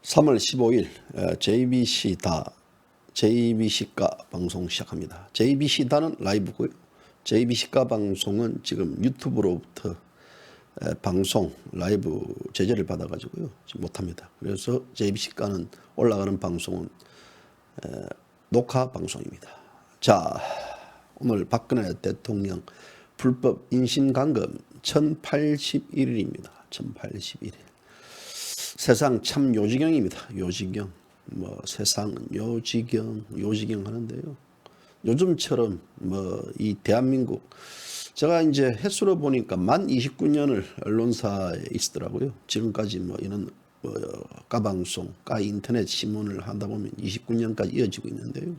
3월 15일 JBC가 방송 시작합니다. JBC다는 라이브고요. JBC가 방송은 지금 유튜브로부터 방송 라이브 제재를 받아가지고요 지금 못합니다. 그래서 JBC가는 올라가는 방송은 녹화 방송입니다. 자, 오늘 박근혜 대통령 불법 인신감금 1081일입니다. 1081일. 세상 참 요지경입니다. 요지경. 세상은 요지경 하는데요. 요즘처럼 이 대한민국, 제가 이제 횟수로 보니까 만 29년을 언론사에 있었더라고요. 지금까지 이런 까방송, 까인터넷 신문을 하다 보면 29년까지 이어지고 있는데요.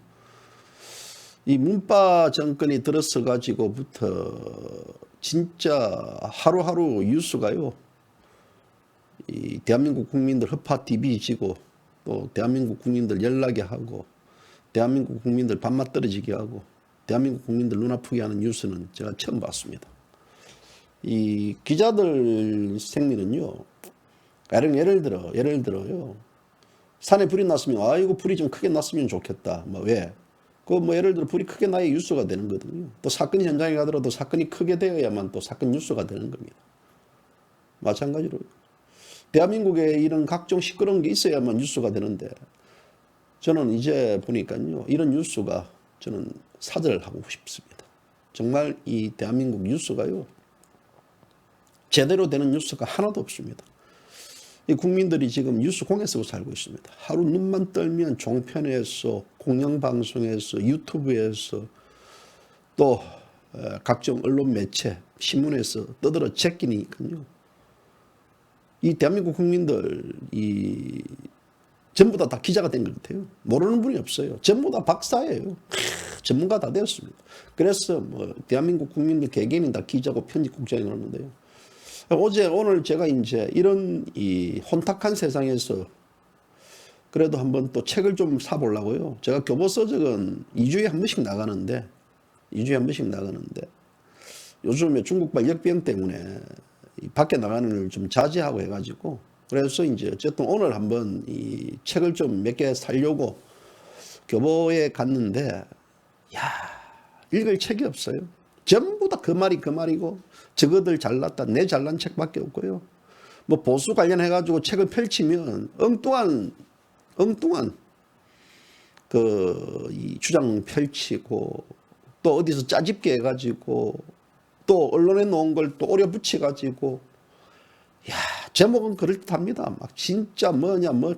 이 문바 정권이 들어서 가지고부터 진짜 하루하루 뉴스가요. 이 대한민국 국민들 허파 뒤비지고 또 대한민국 국민들 연락이 하고 대한민국 국민들 밥맛 떨어지게 하고 대한민국 국민들 눈 아프게 하는 뉴스는 제가 처음 봤습니다. 이 기자들 생리는요. 예를 들어요. 산에 불이 났으면 아이고 불이 좀 크게 났으면 좋겠다. 왜? 예를 들어 불이 크게 나야 뉴스가 되는 거거든요. 또 사건 현장에 가더라도 사건이 크게 되어야만 또 사건 뉴스가 되는 겁니다. 마찬가지로 대한민국에 이런 각종 시끄러운 게 있어야만 뉴스가 되는데 저는 이제 보니까요. 이런 뉴스가 저는 사절하고 싶습니다. 정말 이 대한민국 뉴스가요. 제대로 되는 뉴스가 하나도 없습니다. 이 국민들이 지금 뉴스 공에 쓰고 살고 있습니다. 하루 눈만 떨면 종편에서 공영방송에서 유튜브에서 또 각종 언론 매체 신문에서 떠들어 제끼니까요. 이 대한민국 국민들 전부 다 기자가 된 것 같아요. 모르는 분이 없어요. 전부 다 박사예요. 전문가 다 되었습니다. 그래서 대한민국 국민들 개개인이 다 기자고 편집국장이 그러는데요. 오늘 제가 이제 이런 이 혼탁한 세상에서 그래도 한번 또 책을 좀 사보려고요. 제가 교보서적은 2주에 한 번씩 나가는데 요즘에 중국발 역병 때문에 밖에 나가는 걸 좀 자제하고 해가지고 그래서 이제 어쨌든 오늘 한번 이 책을 좀 몇 개 사려고 교보에 갔는데 읽을 책이 없어요. 전부 다 그 말이고 저거들 잘났다 내 잘난 책밖에 없고요. 보수 관련해가지고 책을 펼치면 엉뚱한 이 주장 펼치고 또 어디서 짜집게 해가지고 또 언론에 놓은 걸 또 오려 붙여가지고 제목은 그럴듯합니다. 진짜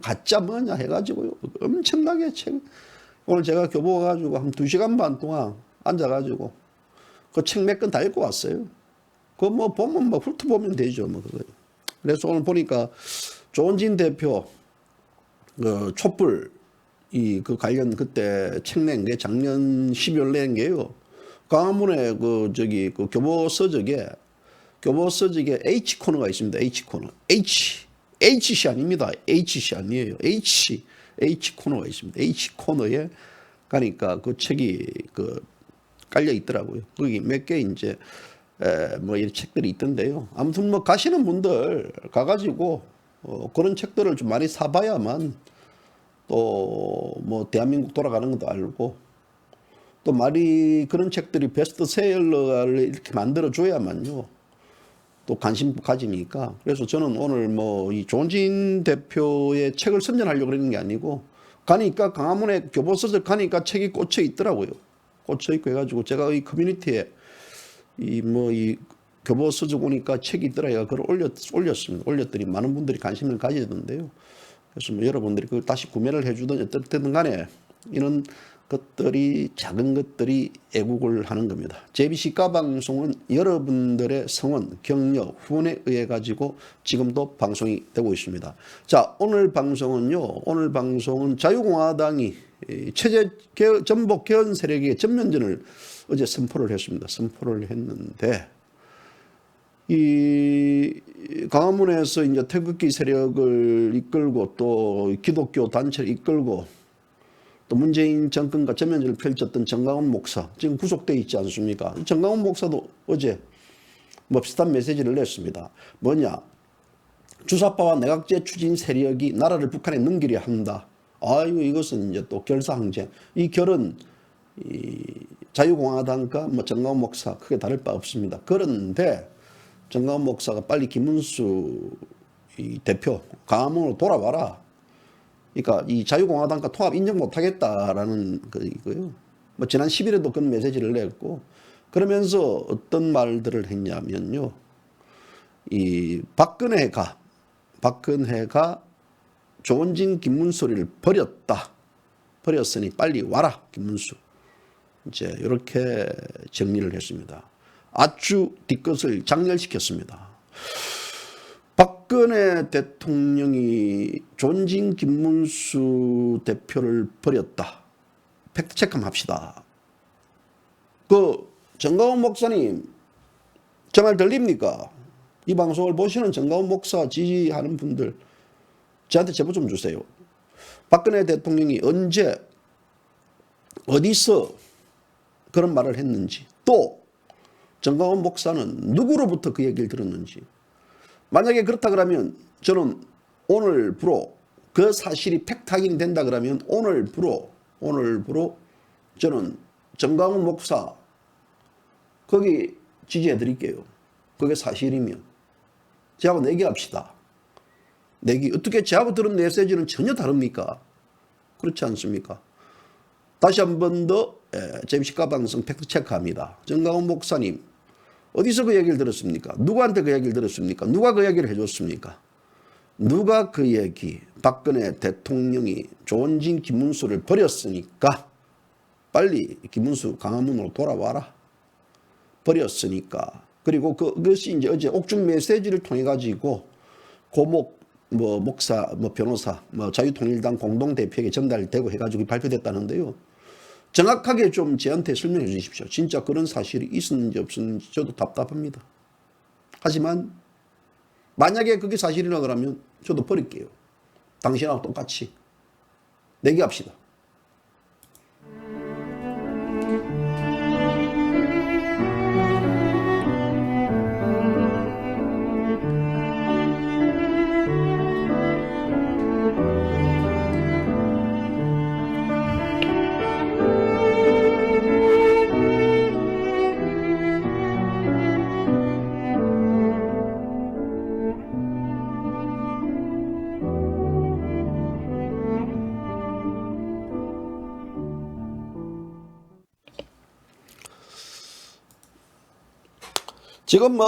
가짜 해가지고요. 엄청나게 책. 오늘 제가 교보 가지고 한 2시간 반 동안 앉아가지고 그 책 몇 권 다 읽고 왔어요. 보면 훑어보면 되죠. 그거. 그래서 오늘 보니까 조은진 대표 촛불 그 관련 그때 책 낸 게 작년 12월 낸 게요. 광화문에 교보서적에 H 코너가 있습니다. H 코너. HC 아닙니다. HC 아니에요. H 코너가 있습니다. H 코너에 가니까 그 책이 깔려 있더라고요. 거기 몇 개 이제 이런 책들이 있던데요. 아무튼 가시는 분들 가가지고 그런 책들을 좀 많이 사봐야만 또 대한민국 돌아가는 것도 알고 또 그런 책들이 베스트셀러를 이렇게 만들어줘야만요. 또 관심 가지니까. 그래서 저는 오늘 이 조은진 대표의 책을 선전하려고 그러는 게 아니고 가니까 광화문에 교보서적 가니까 책이 꽂혀 있더라고요. 꽂혀 있고 해가지고 제가 이 커뮤니티에 이 교보서적 오니까 책이 있더라. 그걸 올렸습니다. 올렸더니 많은 분들이 관심을 가지던데요. 그래서 여러분들이 그걸 다시 구매를 해주든 어떻든 간에 이런 것들이 작은 것들이 애국을 하는 겁니다. JBC가 방송은 여러분들의 성원, 격려, 후원에 의해 가지고 지금도 방송이 되고 있습니다. 자, 오늘 방송은 자유공화당이 체제 전복 개헌 세력의 전면전을 어제 선포를 했습니다. 선포를 했는데 이 광화문에서 이제 태극기 세력을 이끌고 또 기독교 단체를 이끌고 또 문재인 정권과 전면전을 펼쳤던 정강훈 목사 지금 구속되어 있지 않습니까? 정강훈 목사도 어제 비슷한 메시지를 냈습니다. 주사파와 내각제 추진 세력이 나라를 북한에 넘기려 한다. 아유, 이것은 이제 또 결사항쟁. 이 결은 이 자유공화당과 뭐 정가운 목사 크게 다를 바 없습니다. 그런데 정가운 목사가 빨리 김문수 이 대표 광화문으로 돌아와라. 그러니까 이 자유공화당과 통합 인정 못하겠다라는 거이고요. 뭐 지난 10일에도 그런 메시지를 냈고, 그러면서 어떤 말들을 했냐면요. 이 박근혜가 조원진 김문수를 버렸으니 빨리 와라 김문수. 이제 이렇게 정리를 했습니다. 아주 뒤끝을 장렬시켰습니다. 박근혜 대통령이 조원진 김문수 대표를 버렸다. 팩트체크 한번 합시다. 정가운 목사님, 저 말 들립니까? 이 방송을 보시는 정가운 목사 지지하는 분들, 저한테 제보 좀 주세요. 박근혜 대통령이 언제, 어디서 그런 말을 했는지, 또 정가운 목사는 누구로부터 그 얘기를 들었는지. 만약에 그렇다 그러면 저는 오늘부로 그 사실이 팩트 확인이 된다 그러면 오늘부로 저는 정가운 목사 거기 지지해 드릴게요. 그게 사실이면. 저하고 내기합시다. 내기. 어떻게 저하고 들은 메시지는 전혀 다릅니까? 그렇지 않습니까? 다시 한 번 더 JBC가 방송 팩트 체크합니다. 정가운 목사님, 어디서 그 얘기를 들었습니까? 누구한테 그 얘기를 들었습니까? 누가 그 얘기를 해줬습니까? 누가 그 얘기, 박근혜 대통령이 조원진 김문수를 버렸으니까 빨리 김문수 광화문으로 돌아와라. 버렸으니까. 그리고 그것이 이제 어제 옥중 메시지를 통해 가지고 고목 목사 변호사 자유통일당 공동대표에게 전달되고 해가지고 발표됐다는데요. 정확하게 좀 저한테 설명해 주십시오. 진짜 그런 사실이 있었는지 없었는지 저도 답답합니다. 하지만 만약에 그게 사실이라 그러면 저도 버릴게요. 당신하고 똑같이 내기합시다. 지금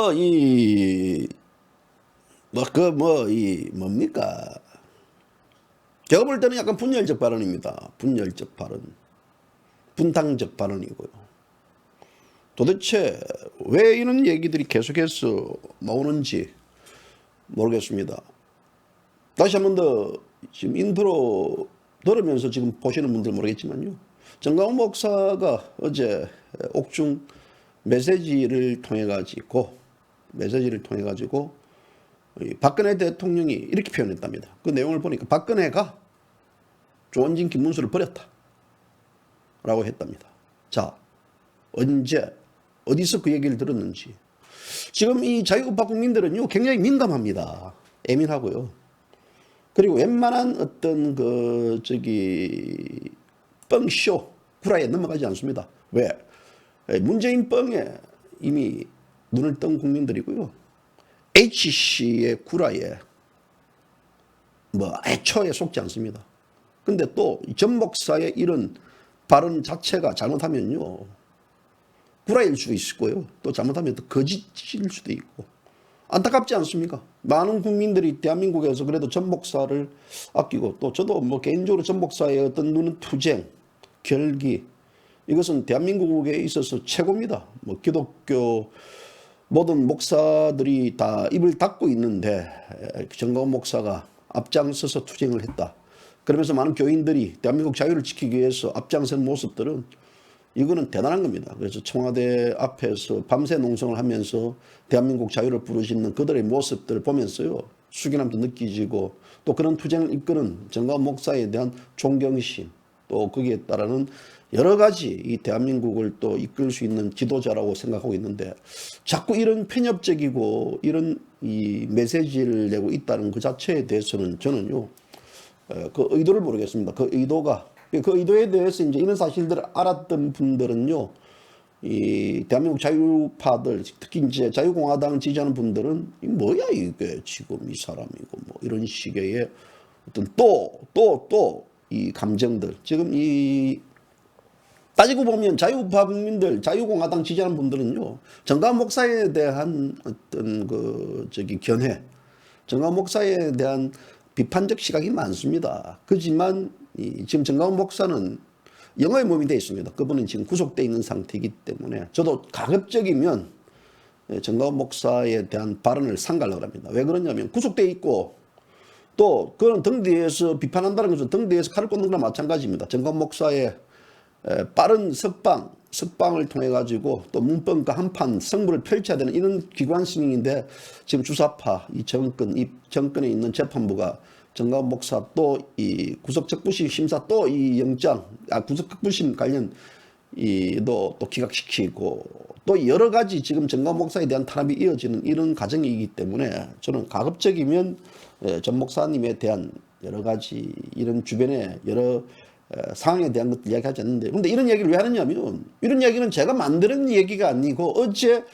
뭡니까? 제가 볼 때는 약간 분열적 발언입니다. 분열적 발언. 분탕적 발언이고요. 도대체 왜 이런 얘기들이 계속해서 나오는지 모르겠습니다. 다시 한 번 더 지금 인트로 들으면서 지금 보시는 분들 모르겠지만요. 정가운 목사가 어제 옥중 메시지를 통해 가지고 박근혜 대통령이 이렇게 표현했답니다. 그 내용을 보니까 박근혜가 조원진 김문수를 버렸다 라고 했답니다. 자, 언제 어디서 그 얘기를 들었는지. 지금 이 자유우파 국민들은요 굉장히 민감합니다. 예민하고요. 그리고 웬만한 어떤 뻥쇼 구라에 넘어가지 않습니다. 왜? 문재인 뻥에 이미 눈을 뜬 국민들이고요. HC의 구라에 애초에 속지 않습니다. 근데 또 전 목사의 이런 발언 자체가 잘못하면요. 구라일 수도 있고요. 또 잘못하면 또 거짓일 수도 있고. 안타깝지 않습니까? 많은 국민들이 대한민국에서 그래도 전 목사를 아끼고, 또 저도 개인적으로 전 목사의 어떤 눈은 투쟁, 결기, 이것은 대한민국에 있어서 최고입니다. 기독교 모든 목사들이 다 입을 닫고 있는데 정가운 목사가 앞장서서 투쟁을 했다. 그러면서 많은 교인들이 대한민국 자유를 지키기 위해서 앞장선 모습들은 이거는 대단한 겁니다. 그래서 청와대 앞에서 밤새 농성을 하면서 대한민국 자유를 부르짖는 그들의 모습들을 보면서요. 숙연함도 느끼지고, 또 그런 투쟁을 이끄는 정가운 목사에 대한 존경심, 또 거기에 따르는 여러 가지 이 대한민국을 또 이끌 수 있는 지도자라고 생각하고 있는데 자꾸 이런 편협적이고 이런 이 메시지를 내고 있다는 그 자체에 대해서는 저는요 그 의도를 모르겠습니다. 그 의도에 대해서 이제 이런 사실들을 알았던 분들은요 이 대한민국 자유파들 특히 이제 자유공화당 지지하는 분들은 이 뭐야 이게 지금 이 사람이고 뭐 이런 식의 어떤 또 이 감정들 지금 이 따지고 보면 자유파 국민들 자유공화당 지지하는 분들은요 정강 목사에 대한 어떤 그 저기 견해 정강 목사에 대한 비판적 시각이 많습니다. 그렇지만 지금 정강 목사는 영어의 몸이 되어 있습니다. 그분은 지금 구속되어 있는 상태이기 때문에 저도 가급적이면 정강 목사에 대한 발언을 삼가려고 합니다. 왜 그러냐면 구속되어 있고 또 그런 등 뒤에서 비판한다는 것은 등 뒤에서 칼을 꽂는 거나 마찬가지입니다. 정강 목사의 빠른 석방을 통해 가지고 또 문법과 한판 승부를 펼쳐야 되는 이런 기관 승인인데 지금 주사파 이 정권에 있는 재판부가 정강 목사 또 이 구속적부심 심사 또 이 영장 구속적부심 관련 또 기각시키고 또 여러 가지 지금 정강 목사에 대한 탄압이 이어지는 이런 과정이기 때문에 저는 가급적이면 전 목사님에 대한 여러 가지 이런 주변에 여러 상황에 대한 것들 이야기하지 않는데 근데 이런 얘기를 왜 하느냐면 이런 얘기는 제가 만드는 얘기가 아니고 어제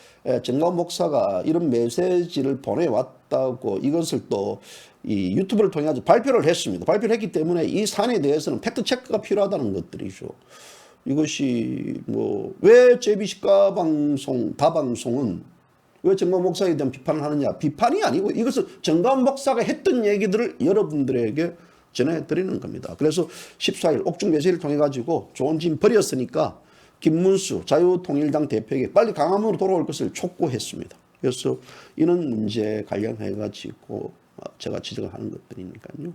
정강 목사가 이런 메시지를 보내왔다고 이것을 또 이 유튜브를 통해 가지고 발표를 했습니다. 발표를 했기 때문에 이 사안에 대해서는 팩트 체크가 필요하다는 것들이죠. 이것이 뭐 왜 JBC 다방송은 왜 정강 목사에 대한 비판을 하느냐? 비판이 아니고 이것은 정강 목사가 했던 얘기들을 여러분들에게 전해드리는 겁니다. 그래서 14일 옥중 메시지를 통해 가지고 좋은 짐 버렸으니까 김문수 자유통일당 대표에게 빨리 강화문으로 돌아올 것을 촉구했습니다. 그래서 이런 문제 관련해 가지고 제가 지적을 하는 것들이니까요.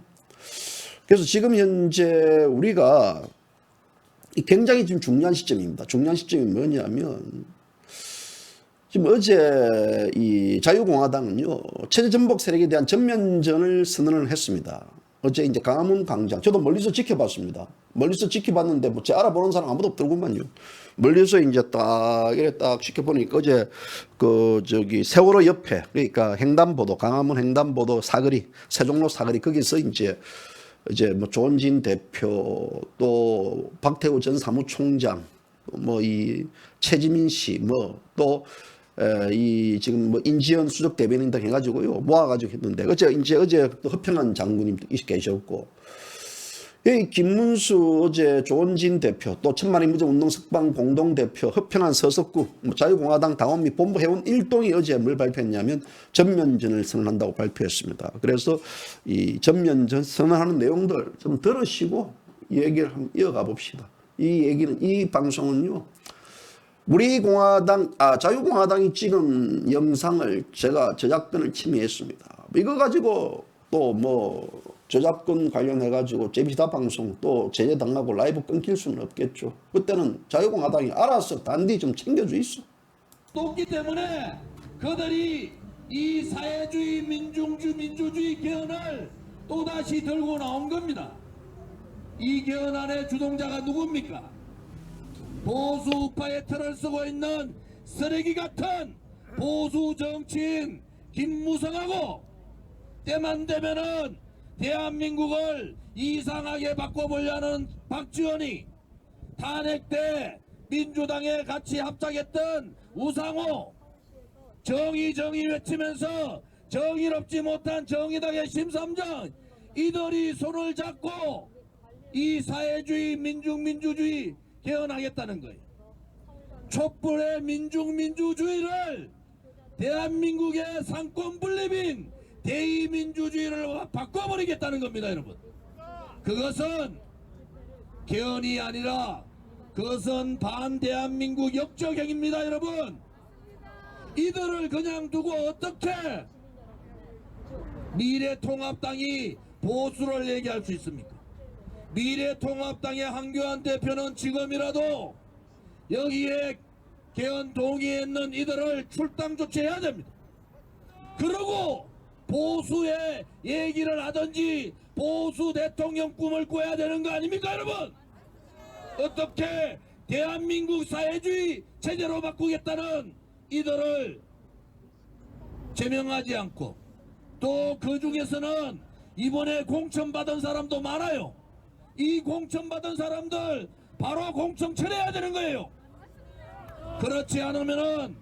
그래서 지금 현재 우리가 굉장히 지금 중요한 시점입니다. 중요한 시점이 뭐냐면 지금 어제 이 자유공화당은요 체제 전복 세력에 대한 전면전을 선언을 했습니다. 어제 이제 강화문 광장 저도 멀리서 지켜봤습니다. 멀리서 지켜봤는데 뭐 제 알아보는 사람 아무도 없더구만요. 멀리서 이제 이렇게 딱 지켜보니까 어제 그 저기 세월호 옆에 그러니까 횡단보도 강화문 횡단보도 사거리 세종로 사거리 거기서 이제 뭐 조원진 대표 또 박태우 전 사무총장 뭐 이 최지민 씨 뭐 또 이 지금 뭐 인지연 수석 대변인 등 해가지고요 모아가지고 했는데 어제 허평한 장군님 계셨고 이 김문수 어제 조원진 대표 또 천만인무정 운동 석방 공동 대표 허평한 서석구 뭐 자유공화당 당원 및 본부 회원 일동이 어제 뭘 발표했냐면 전면전을 선언한다고 발표했습니다. 그래서 이 전면전 선언하는 내용들 좀 들으시고 얘기를 한번 이어가 봅시다. 이 방송은요. 우리 자유공화당이 찍은 영상을 제가 저작권을 침해했습니다. 이거 가지고 또 뭐 저작권 관련해 가지고 JBC 방송 또 제재당하고 라이브 끊길 수는 없겠죠. 그때는 자유공화당이 알아서 단디 좀 챙겨주 있어. 없기 때문에 그들이 이 사회주의 민주주의 개헌을 또다시 들고 나온 겁니다. 이 개헌안의 주동자가 누굽니까? 보수 우파의 틀을 쓰고 있는 쓰레기 같은 보수 정치인 김무성하고 때만 되면은 대한민국을 이상하게 바꿔보려는 박지원이 탄핵 때 민주당에 같이 합작했던 우상호 정의 외치면서 정의롭지 못한 정의당의 심삼정 이들이 손을 잡고 이 사회주의 민주주의 개헌하겠다는 거예요. 촛불의 민주주의를 대한민국의 상권 분립인 대의민주주의를 바꿔버리겠다는 겁니다, 여러분. 그것은 개헌이 아니라 그것은 반대한민국 역적행입니다, 여러분. 이들을 그냥 두고 어떻게 미래통합당이 보수를 얘기할 수 있습니까? 미래통합당의 한교안 대표는 지금이라도 여기에 개헌 동의했는 이들을 출당 조치해야 됩니다. 그러고 보수의 얘기를 하든지 보수 대통령 꿈을 꿔야 되는 거 아닙니까, 여러분? 어떻게 대한민국 사회주의 체제로 바꾸겠다는 이들을 제명하지 않고 또 그 중에서는 이번에 공천받은 사람도 많아요. 이 공천받은 사람들 바로 공천 처리해야 되는 거예요. 그렇지 않으면은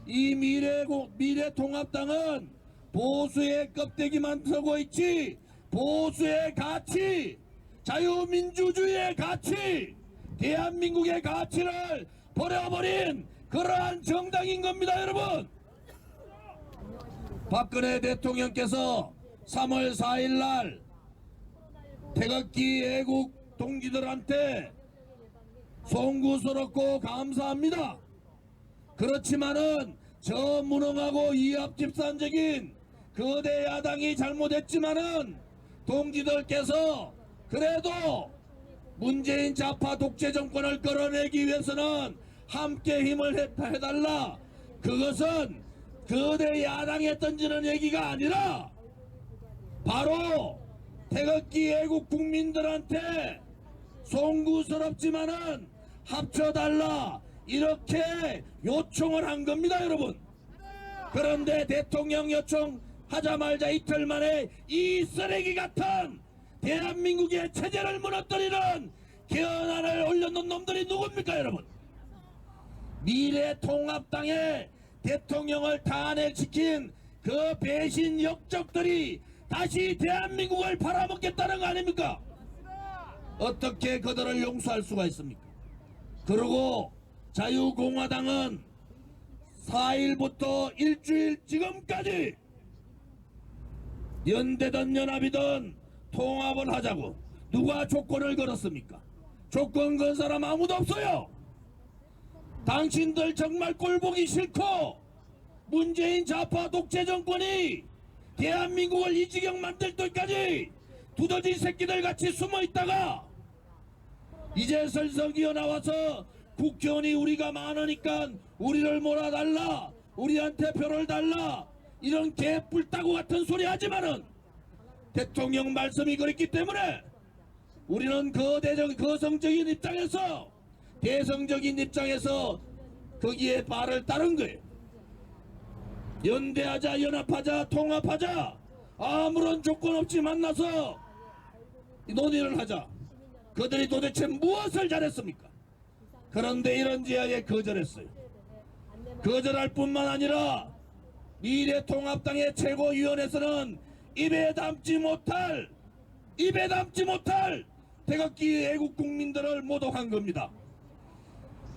이 미래통합당은 보수의 껍데기만 서고 있지 보수의 가치, 자유민주주의의 가치, 대한민국의 가치를 버려버린 그러한 정당인 겁니다, 여러분. 박근혜 대통령께서 3월 4일 날 태극기 애국 동지들한테 송구스럽고 감사합니다. 그렇지만은 저 무능하고 이합집산적인 거대 야당이 잘못했지만은 동지들께서 그래도 문재인 좌파 독재 정권을 끌어내기 위해서는 함께 힘을 해달라. 그것은 거대 야당에 던지는 얘기가 아니라 바로 태극기 애국 국민들한테 송구스럽지만은 합쳐달라 이렇게 요청을 한 겁니다, 여러분. 그런데 대통령 요청하자마자 이틀 만에 이 쓰레기 같은 대한민국의 체제를 무너뜨리는 개헌안을 올려놓은 놈들이 누굽니까, 여러분? 미래통합당의 대통령을 탄핵시킨 그 배신 역적들이 다시 대한민국을 팔아먹겠다는 거 아닙니까? 어떻게 그들을 용서할 수가 있습니까? 그리고 자유공화당은 4일부터 일주일 지금까지 연대든 연합이든 통합을 하자고 누가 조건을 걸었습니까? 조건 건 사람 아무도 없어요. 당신들 정말 꼴보기 싫고 문재인 좌파 독재 정권이 대한민국을 이 지경 만들 때까지 두더지 새끼들 같이 숨어 있다가 이제 슬슬 기어 나와서 국회의원이 우리가 많으니까 우리를 몰아달라, 우리한테 표를 달라, 이런 개뿔따구 같은 소리 하지만은 대통령 말씀이 그랬기 때문에 우리는 거성적인 입장에서 대성적인 입장에서 거기에 발을 따른 거예요. 연대하자, 연합하자, 통합하자, 아무런 조건 없이 만나서 논의를 하자. 그들이 도대체 무엇을 잘했습니까? 그런데 이런 지하에 거절했어요. 거절할 뿐만 아니라 미래통합당의 최고위원회에서는 입에 담지 못할 태극기 애국 국민들을 모독한 겁니다.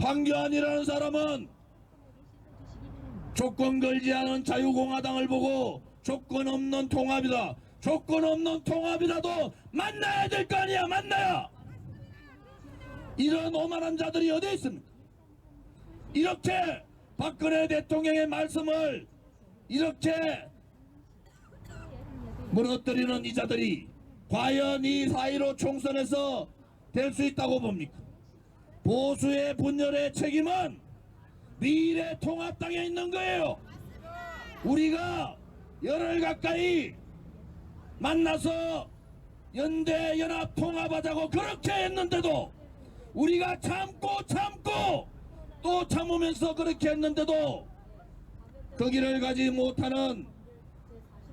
황교안이라는 사람은 조건 걸지 않은 자유공화당을 보고 조건 없는 통합이다. 조건 없는 통합이라도 만나야 될 거 아니야. 만나야. 이런 오만한 자들이 어디 있습니까? 이렇게 박근혜 대통령의 말씀을 이렇게 무너뜨리는 이 자들이 과연 이 4.15 총선에서 될 수 있다고 봅니까? 보수의 분열의 책임은 미래통합당에 있는 거예요. 우리가 열흘 가까이 만나서 연대 연합 통합하자고 그렇게 했는데도 우리가 참고 또 참으면서 그렇게 했는데도 거기를 가지 못하는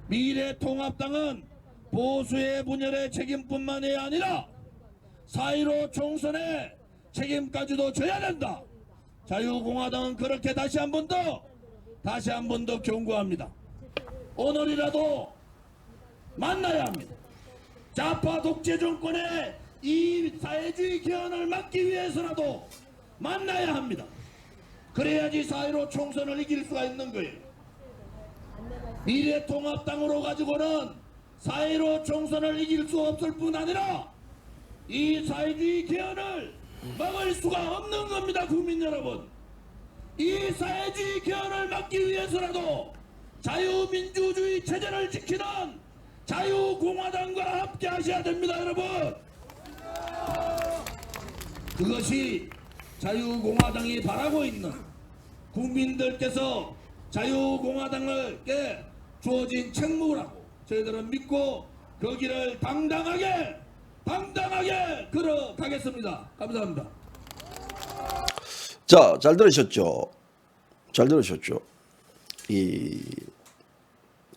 미래통합당은 보수의 분열의 책임뿐만이 아니라 4.15 총선의 책임까지도 져야 된다. 자유공화당은 그렇게 다시 한 번 더 경고합니다. 오늘이라도 만나야 합니다. 좌파 독재 정권의 이 사회주의 개헌을 막기 위해서라도 만나야 합니다. 그래야지 4.15 총선을 이길 수가 있는 거예요. 미래통합당으로 가지고는 4.15 총선을 이길 수 없을 뿐 아니라 이 사회주의 개헌을 막을 수가 없는 겁니다. 국민 여러분, 이 사회주의 개헌을 막기 위해서라도 자유민주주의 체제를 지키는 자유공화당과 함께 하셔야 됩니다. 여러분, 그것이 자유공화당이 바라고 있는 국민들께서 자유공화당에게 주어진 책무라고 저희들은 믿고 거기를 당당하게 당당하게 걸어가겠습니다. 감사합니다. 자, 잘 들으셨죠? 잘 들으셨죠?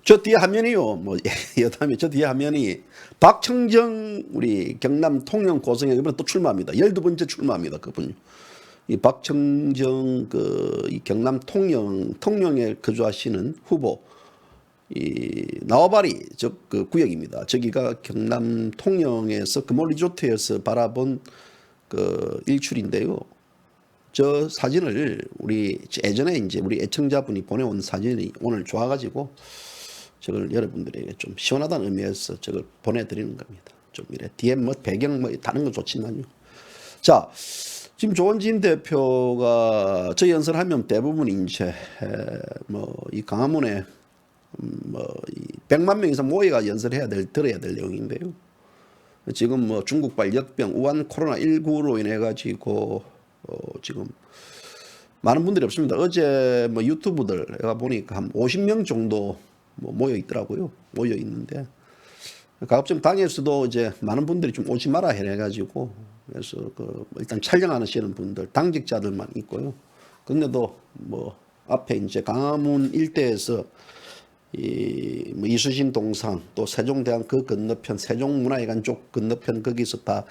저 뒤에 화면이요. 뭐 여담이 저 뒤에 화면이 박청정 우리 경남 통영 고성에 이번에 또 출마합니다. 12번째 출마합니다. 그분이. 이 박청정 이 경남 통영에 거주하시는 후보 이 나와바리 그 구역입니다. 저기가 경남 통영에서 금홀 리조트에서 바라본 그 일출인데요. 저 사진을 우리 예전에 이제 우리 애청자분이 보내온 사진이 오늘 좋아가지고 저걸 여러분들에게 좀 시원하다는 의미에서 저걸 보내드리는 겁니다. 좀 이래 뒤에 뭐 배경 뭐 다른 건 좋지만요. 자, 지금 조원진 대표가 저 연설하면 대부분 이제 뭐 이 광화문에 이 100만 명 이상 모여가 연설해야 들어야 될 내용인데요. 지금 뭐 중국발 역병, 우한 코로나 19로 인해 가지고 지금 많은 분들이 없습니다. 어제 뭐 유튜브들 내가 보니까 한 50명 정도 뭐 모여 있더라고요. 모여 있는데 가급적 당에서도 이제 많은 분들이 좀 오지 마라 해가지고 그래서 일단 촬영하시는 분들 당직자들만 있고요. 근데도 뭐 앞에 이제 광화문 일대에서 뭐 이수신 동상 또 세종대왕 그 건너편 세종문화회관 쪽 건너편 거기서 다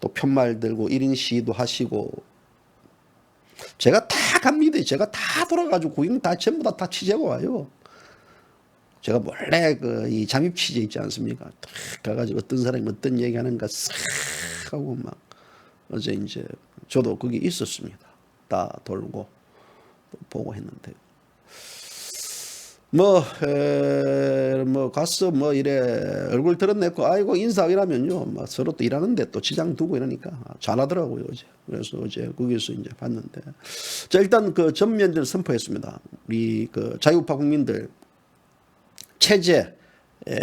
또 편말 들고 1인 시위도 하시고 제가 다 갑니다. 제가 다 돌아가지고 구경 다 전부 다 취재하고 와요. 제가 몰래 이 잠입 취재 있지 않습니까? 딱 가가지고 어떤 사람이 어떤 얘기하는가 싹 하고 막 어제 이제 저도 거기 있었습니다. 다 돌고 보고 했는데 뭐 가서 뭐 이래 얼굴 드러냈고 아이고 인사하라면요 뭐 서로 또 일하는데 또 지장 두고 이러니까 잘하더라고요 어제. 그래서 어제 거기서 이제 봤는데 자 일단 그 전면전을 선포했습니다. 우리 그 자유우파 국민들 체제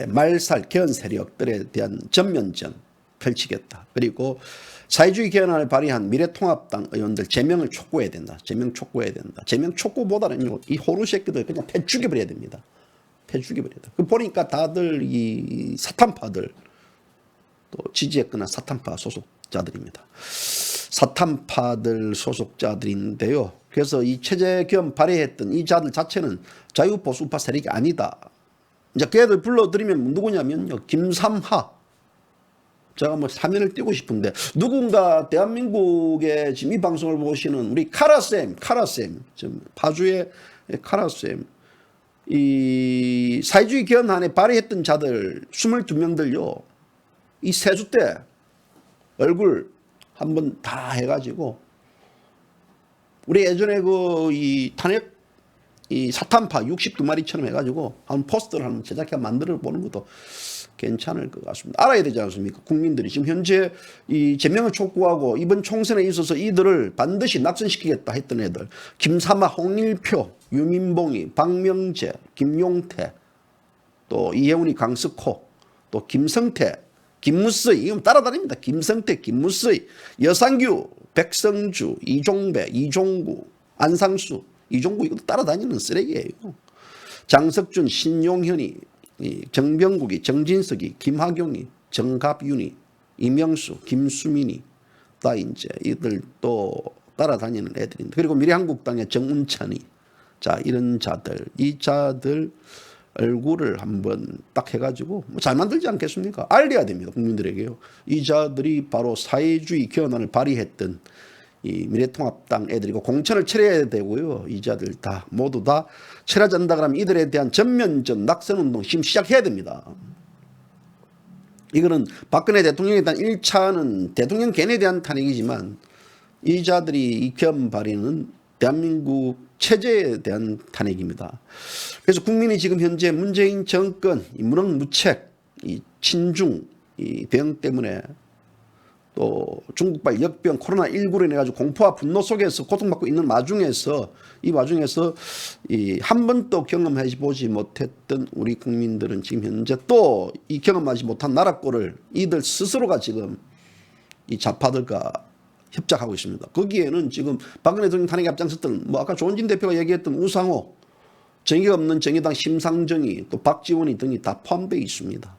말살 개헌 세력들에 대한 전면전 펼치겠다. 그리고 사회주의 개헌안을 발의한 미래통합당 의원들 제명을 촉구해야 된다. 제명 촉구해야 된다. 제명 촉구보다는 이 호루 새끼들 그냥 패 죽여버려야 됩니다. 패 죽여버려야 돼. 그 보니까 다들 이 사탄파들 또 지지했거나 사탄파 소속자들입니다. 사탄파들 소속자들인데요. 그래서 이 체제 개헌 발의했던 이 자들 자체는 자유보수파 세력이 아니다. 이제 걔들 불러들이면 누구냐면요. 김삼하. 제가 뭐 사면을 띄고 싶은데 누군가 대한민국의 지금 이 방송을 보시는 우리 카라쌤 지금 파주의 카라쌤 이 사회주의 개헌안에 발의했던 자들 22명들요. 이 세수 때 얼굴 한번 다 해가지고 우리 예전에 이 탄핵 이 사탄파 62마리처럼 해가지고 한번 포스터를 한번 제작해 만들어 보는 것도 괜찮을 것 같습니다. 알아야 되지 않습니까? 국민들이 지금 현재 이 제명을 촉구하고 이번 총선에 있어서 이들을 반드시 낙선시키겠다 했던 애들 김삼하, 홍일표, 유민봉이, 박명재, 김용태 또 이혜훈이, 강석호 또 김성태, 김무서이 이건 따라다닙니다. 김성태, 김무서이, 여상규, 백성주, 이종배, 이종구, 안상수 이종구 이것도 따라다니는 쓰레기예요. 장석준, 신용현이, 정병국이, 정진석이, 김학용이, 정갑윤이, 이명수, 김수민이 다 이제 이들 또 따라다니는 애들인데 그리고 미래한국당의 정운찬이 자 이런 자들 이 자들 얼굴을 한번 딱 해가지고 잘 만들지 않겠습니까? 알려야 됩니다. 국민들에게요. 이 자들이 바로 사회주의 개헌안을 발의했던 이 미래통합당 애들이고 공천을 치러야 되고요. 이 자들 다 모두 다 치러야 한다 그러면 이들에 대한 전면전 낙선운동 지금 시작해야 됩니다. 이거는 박근혜 대통령에 대한 1차는 대통령 개인에 대한 탄핵이지만 이 자들이 이 개헌 발의는 대한민국 체제에 대한 탄핵입니다. 그래서 국민이 지금 현재 문재인 정권 이 무능무책 이 친중 이 대응 때문에 또 중국발 역병 코로나19로 인해 가지고 공포와 분노 속에서 고통받고 있는 와중에서 이 와중에서 이 한 번도 경험하지 보지 못했던 우리 국민들은 지금 현재 또 이 경험하지 못한 나라 꼴을 이들 스스로가 지금 이 좌파들과 협작하고 있습니다. 거기에는 지금 박근혜 대통령 탄핵에 앞장섰던 뭐 아까 조원진 대표가 얘기했던 우상호, 정의가 없는 정의당 심상정이 또 박지원이 등이 다 포함되어 있습니다.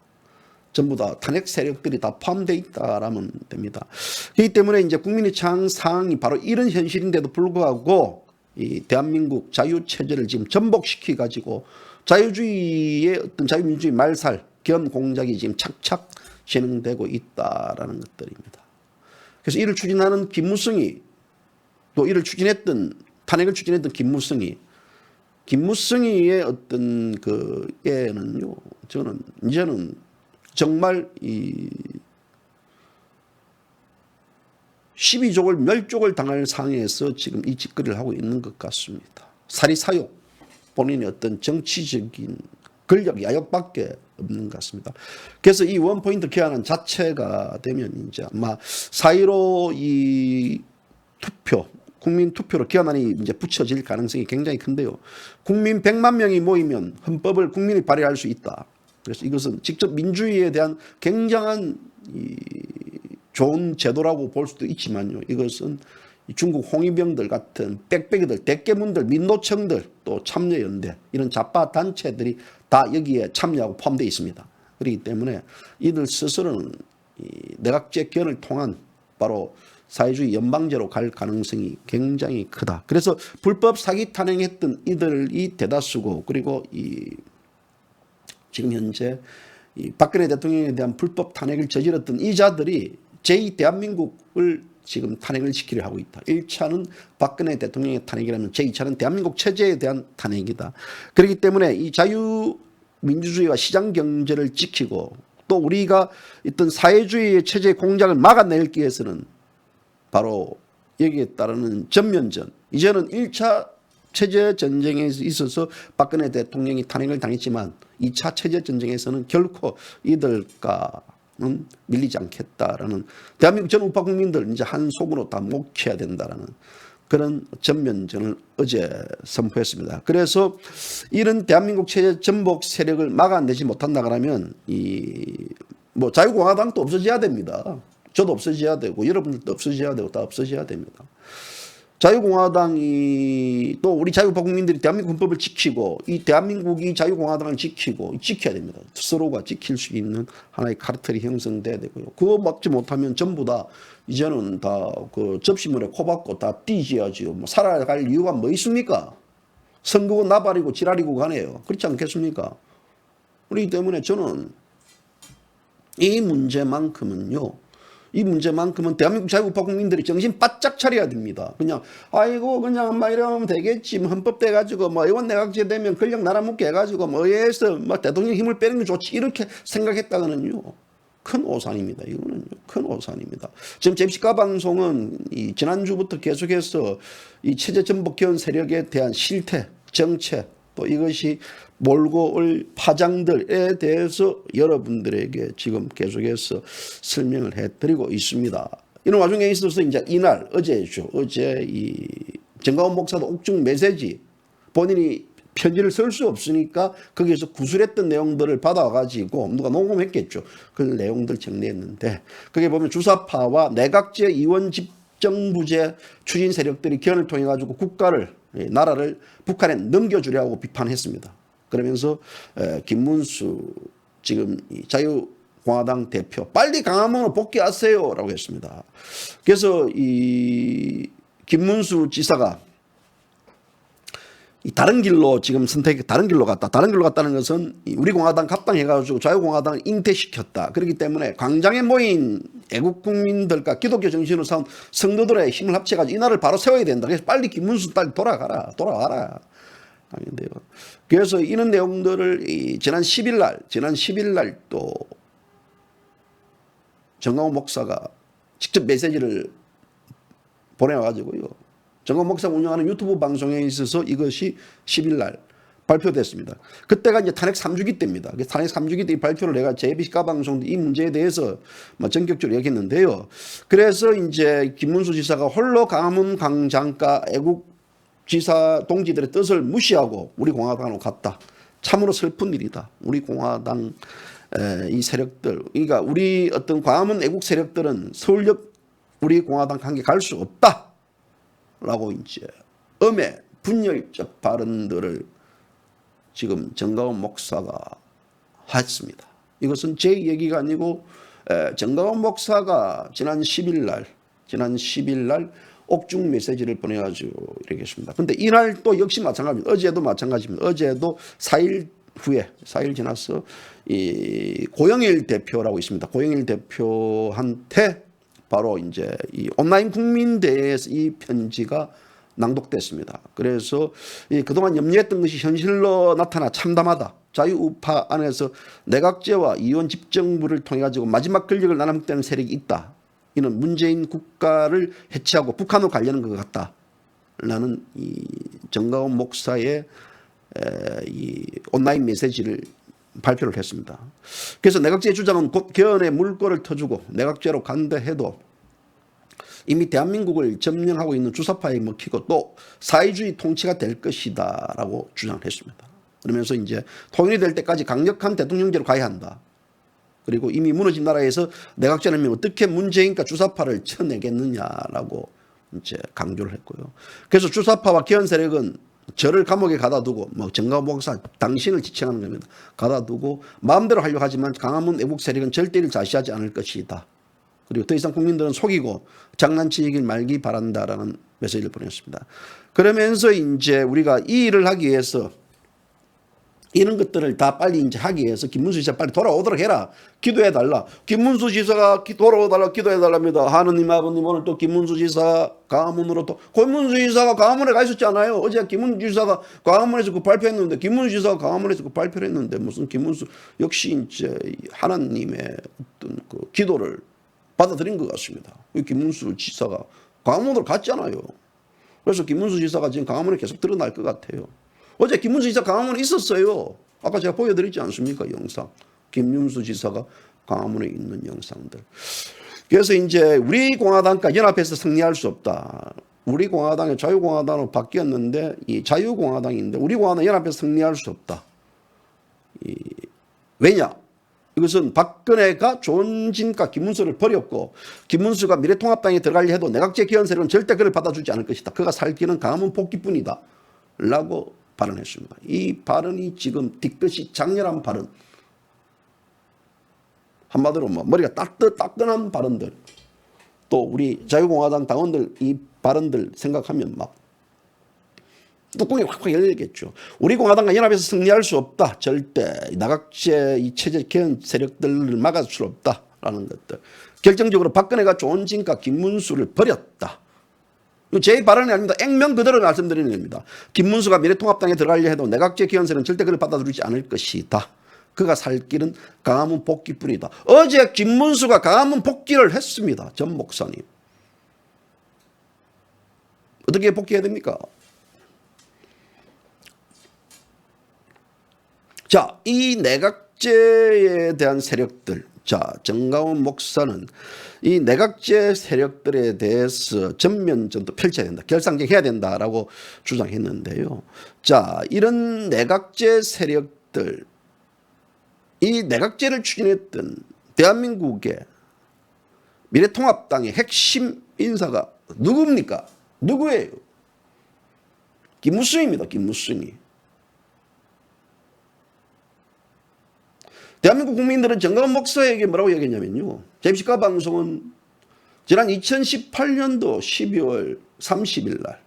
전부 다 탄핵 세력들이 다 포함되어 있다라면 됩니다. 그렇기 때문에 이제 국민의 처한 상황이 바로 이런 현실인데도 불구하고 이 대한민국 자유체제를 지금 전복시키 가지고 자유주의의 어떤 자유민주주의 말살 견 공작이 지금 착착 진행되고 있다라는 것들입니다. 그래서 이를 추진하는 김무성이 또 이를 추진했던 탄핵을 추진했던 김무성이의 어떤 그 애는요, 저는 이제는 정말 이 12족을 멸족을 당할 상황에서 지금 이 짓거리를 하고 있는 것 같습니다. 사리사욕, 본인의 어떤 정치적인 권력 야욕밖에 없는 것 같습니다. 그래서 이 원포인트 개헌안 자체가 되면 이제 아마 4.15 이 투표, 국민 투표로 개헌안이 이제 붙여질 가능성이 굉장히 큰데요. 국민 100만 명이 모이면 헌법을 국민이 발의할 수 있다. 그래서 이것은 직접 민주주의에 대한 굉장한 좋은 제도라고 볼 수도 있지만요. 이것은 중국 홍위병들 같은 빽빽이들, 대깨문들, 민노총들, 또 참여연대 이런 좌파 단체들이 다 여기에 참여하고 포함되어 있습니다. 그렇기 때문에 이들 스스로는 내각제 개헌을 통한 바로 사회주의 연방제로 갈 가능성이 굉장히 크다. 그래서 불법 사기 탄핵했던 이들이 대다수고, 그리고 지금 현재 박근혜 대통령에 대한 불법 탄핵을 저질렀던 이 자들이 제2대한민국을 지금 탄핵을 시키려 하고 있다. 1차는 박근혜 대통령의 탄핵이라면 제2차는 대한민국 체제에 대한 탄핵이다. 그렇기 때문에 이 자유민주주의와 시장경제를 지키고 또 우리가 있던 사회주의의 체제의 공작을 막아내기 위해서는 바로 여기에 따르는 전면전, 이제는 1차 체제전쟁에 있어서 박근혜 대통령이 탄핵을 당했지만 2차 체제전쟁에서는 결코 이들과는 밀리지 않겠다라는, 대한민국 전 우파 국민들 이제 한 속으로 다 몫해야 된다라는 그런 전면전을 어제 선포했습니다. 그래서 이런 대한민국 체제 전복 세력을 막아내지 못한다 그러면 뭐 자유공화당도 없어져야 됩니다. 저도 없어져야 되고 여러분들도 없어져야 되고 다 없어져야 됩니다. 자유공화당이 또 우리 자유우파 국민들이 대한민국 헌법을 지키고 이 대한민국이 자유공화당을 지켜야 됩니다. 서로가 지킬 수 있는 하나의 카르텔이 형성돼야 되고요. 그거 막지 못하면 전부 다 이제는 다 그 접시물에 코 박고 다 뒤져야지요. 뭐 살아갈 이유가 뭐 있습니까? 선거고 나발이고 지랄이고 가네요. 그렇지 않겠습니까? 그렇기 때문에 저는 이 문제만큼은 대한민국 자유우파 국민들이 정신 바짝 차려야 됩니다. 그냥 그냥 막 이러면 되겠지. 뭐 헌법 돼가지고 뭐 의원 내각제 되면 권력 나눠먹게 해가지고 뭐 의회에서 뭐 대통령 힘을 빼는 게 좋지 이렇게 생각했다가는요 큰 오산입니다. 이거는요 큰 오산입니다. 지금 JBC가 방송은 지난주부터 계속해서 이 체제 전복 개헌 세력에 대한 실태, 정체 또 이것이 몰고 올 파장들에 대해서 여러분들에게 지금 계속해서 설명을 해드리고 있습니다. 이런 와중에 있어서 이제 이날 어제죠. 어제 이 정가원 목사도 옥중 메시지 본인이 편지를 쓸 수 없으니까 거기에서 구술했던 내용들을 받아가지고 누가 녹음했겠죠. 그 내용들 정리했는데 거기에 보면 주사파와 내각제 이원 집정부제 추진 세력들이 개헌을 통해 가지고 나라를 북한에 넘겨주려고 비판했습니다. 그러면서 김문수 지금 자유공화당 대표 빨리 강화문으로 복귀하세요라고 했습니다. 그래서 이 김문수 지사가 다른 길로 지금 다른 길로 갔다는 것은 우리 공화당 합당해가지고 자유공화당을 잉태시켰다. 그렇기 때문에 광장에 모인 애국 국민들과 기독교 정신으로 싸운 성도들의 힘을 합쳐가지고 이 나라를 바로 세워야 된다. 그래서 빨리 김문수 빨리 돌아가라. 아닌데요. 그래서 이런 내용들을 지난 10일 날 또 정강훈 목사가 직접 메시지를 보내와가지고요. 정강훈 목사가 운영하는 유튜브 방송에 있어서 이것이 10일 날 발표됐습니다. 그때가 이제 탄핵 3주기 때입니다. 탄핵 3주기 때 이 발표를 내가 JBC가 방송도 이 문제에 대해서 전격적으로 얘기했는데요. 그래서 이제 김문수 지사가 홀로 강화문 광장가 애국 지사 동지들의 뜻을 무시하고 우리 공화당으로 갔다. 참으로 슬픈 일이다. 우리 공화당 이 세력들, 그러니까 우리 어떤 광화문 애국 세력들은 서울역 우리 공화당 관계 갈 수 없다. 라고 이제 엄해 분열적 발언들을 지금 정가원 목사가 했습니다. 이것은 제 얘기가 아니고 정강원 목사가 지난 10일 날 옥중 메시지를 보내가지고 이렇게 했습니다. 근데 이날 또 역시 마찬가지입니다. 어제도 마찬가지입니다. 어제도 4일 후에 4일 지나서 이 고영일 대표라고 있습니다. 고영일 대표한테 바로 이제 이 온라인 국민대회에서 이 편지가 낭독됐습니다. 그래서 이 그동안 염려했던 것이 현실로 나타나 참담하다. 자유우파 안에서 내각제와 이원 집정부를 통해 가지고 마지막 권력을 나눠먹는 세력이 있다. 이는 문재인 국가를 해체하고 북한으로 가려는 것 같다. 라는 이 정가원 목사의 이 온라인 메시지를 발표를 했습니다. 그래서 내각제 주장은 곧 개헌의 물꼬를 터주고 내각제로 간다 해도 이미 대한민국을 점령하고 있는 주사파에 먹히고 또 사회주의 통치가 될 것이다 라고 주장을 했습니다. 그러면서 이제 통일이 될 때까지 강력한 대통령제로 가야 한다. 그리고 이미 무너진 나라에서 내각제라면 어떻게 문재인과 주사파를 쳐내겠느냐라고 이제 강조를 했고요. 그래서 주사파와 개헌 세력은 저를 감옥에 가다두고 뭐 정가원 목사 당신을 지칭하는 겁니다. 가다두고 마음대로 하려고 하지만 강화문 애국 세력은 절대 이를 자시하지 않을 것이다. 그리고 더 이상 국민들은 속이고 장난치길 말기 바란다라는 메시지를 보냈습니다. 그러면서 이제 우리가 이 일을 하기 위해서 이런 것들을 다 빨리 이제 하기 위해서 김문수 지사 빨리 돌아오도록 해라. 기도해달라. 김문수 지사가 돌아오달라 기도해달랍니다. 하느님 아버님 오늘 또 김문수 지사 광화문으로 또 김문수 지사가 광화문에 가 있었지 않아요? 어제 김문수 지사가 광화문에서 그 발표했는데 김문수 지사가 광화문에서 그 발표를 했는데 무슨 김문수 역시 이제 하나님의 어떤 그 기도를 받아들인 것 같습니다. 김문수 지사가 광화문으로 갔잖아요. 그래서 김문수 지사가 지금 광화문에 계속 드러날 것 같아요. 어제 김문수 지사 광화문에 있었어요. 아까 제가 보여드리지 않습니까? 영상. 김문수 지사가 광화문에 있는 영상들. 그래서 이제 우리 공화당과 연합해서 승리할 수 없다. 우리 공화당이 자유공화당으로 바뀌었는데 이 자유공화당인데 우리 공화당 연합해서 승리할 수 없다. 왜냐? 이것은 박근혜가 조은진과 김문수를 버렸고 김문수가 미래통합당에 들어가려 해도 내각제 개헌 세력은 절대 그를 받아주지 않을 것이다. 그가 살 길은 강화문 복귀뿐이다. 라고 발언했습니다. 이 발언이 지금 뒤끝이 장렬한 발언. 한마디로 뭐 머리가 따끈한 발언들. 또 우리 자유공화당 당원들 이 발언들 생각하면 막 뚜껑이 확확 열리겠죠. 우리 공화당과 연합해서 승리할 수 없다. 절대 나각제 이 체제 개헌 세력들을 막을 수 없다라는 것들. 결정적으로 박근혜가 조은진과 김문수를 버렸다. 제 발언이 아닙니다. 액면 그대로 말씀드리는 겁니다. 김문수가 미래통합당에 들어가려 해도 내각제 개헌 세력은 절대 그를 받아들이지 않을 것이다. 그가 살 길은 강화문 복귀뿐이다. 어제 김문수가 강화문 복귀를 했습니다. 전 목사님. 어떻게 복귀해야 됩니까? 자, 이 내각제에 대한 세력들. 자, 정가원 목사는 이 내각제 세력들에 대해서 전면전도 펼쳐야 된다. 결상쟁해야 된다라고 주장했는데요. 자, 이런 내각제 세력들, 이 내각제를 추진했던 대한민국의 미래통합당의 핵심 인사가 누굽니까? 누구예요? 김무순입니다. 김무순이. 대한민국 국민들은 정가원 목사에게 뭐라고 얘기했냐면요. 제24 방송은 지난 2018년도 12월 30일 날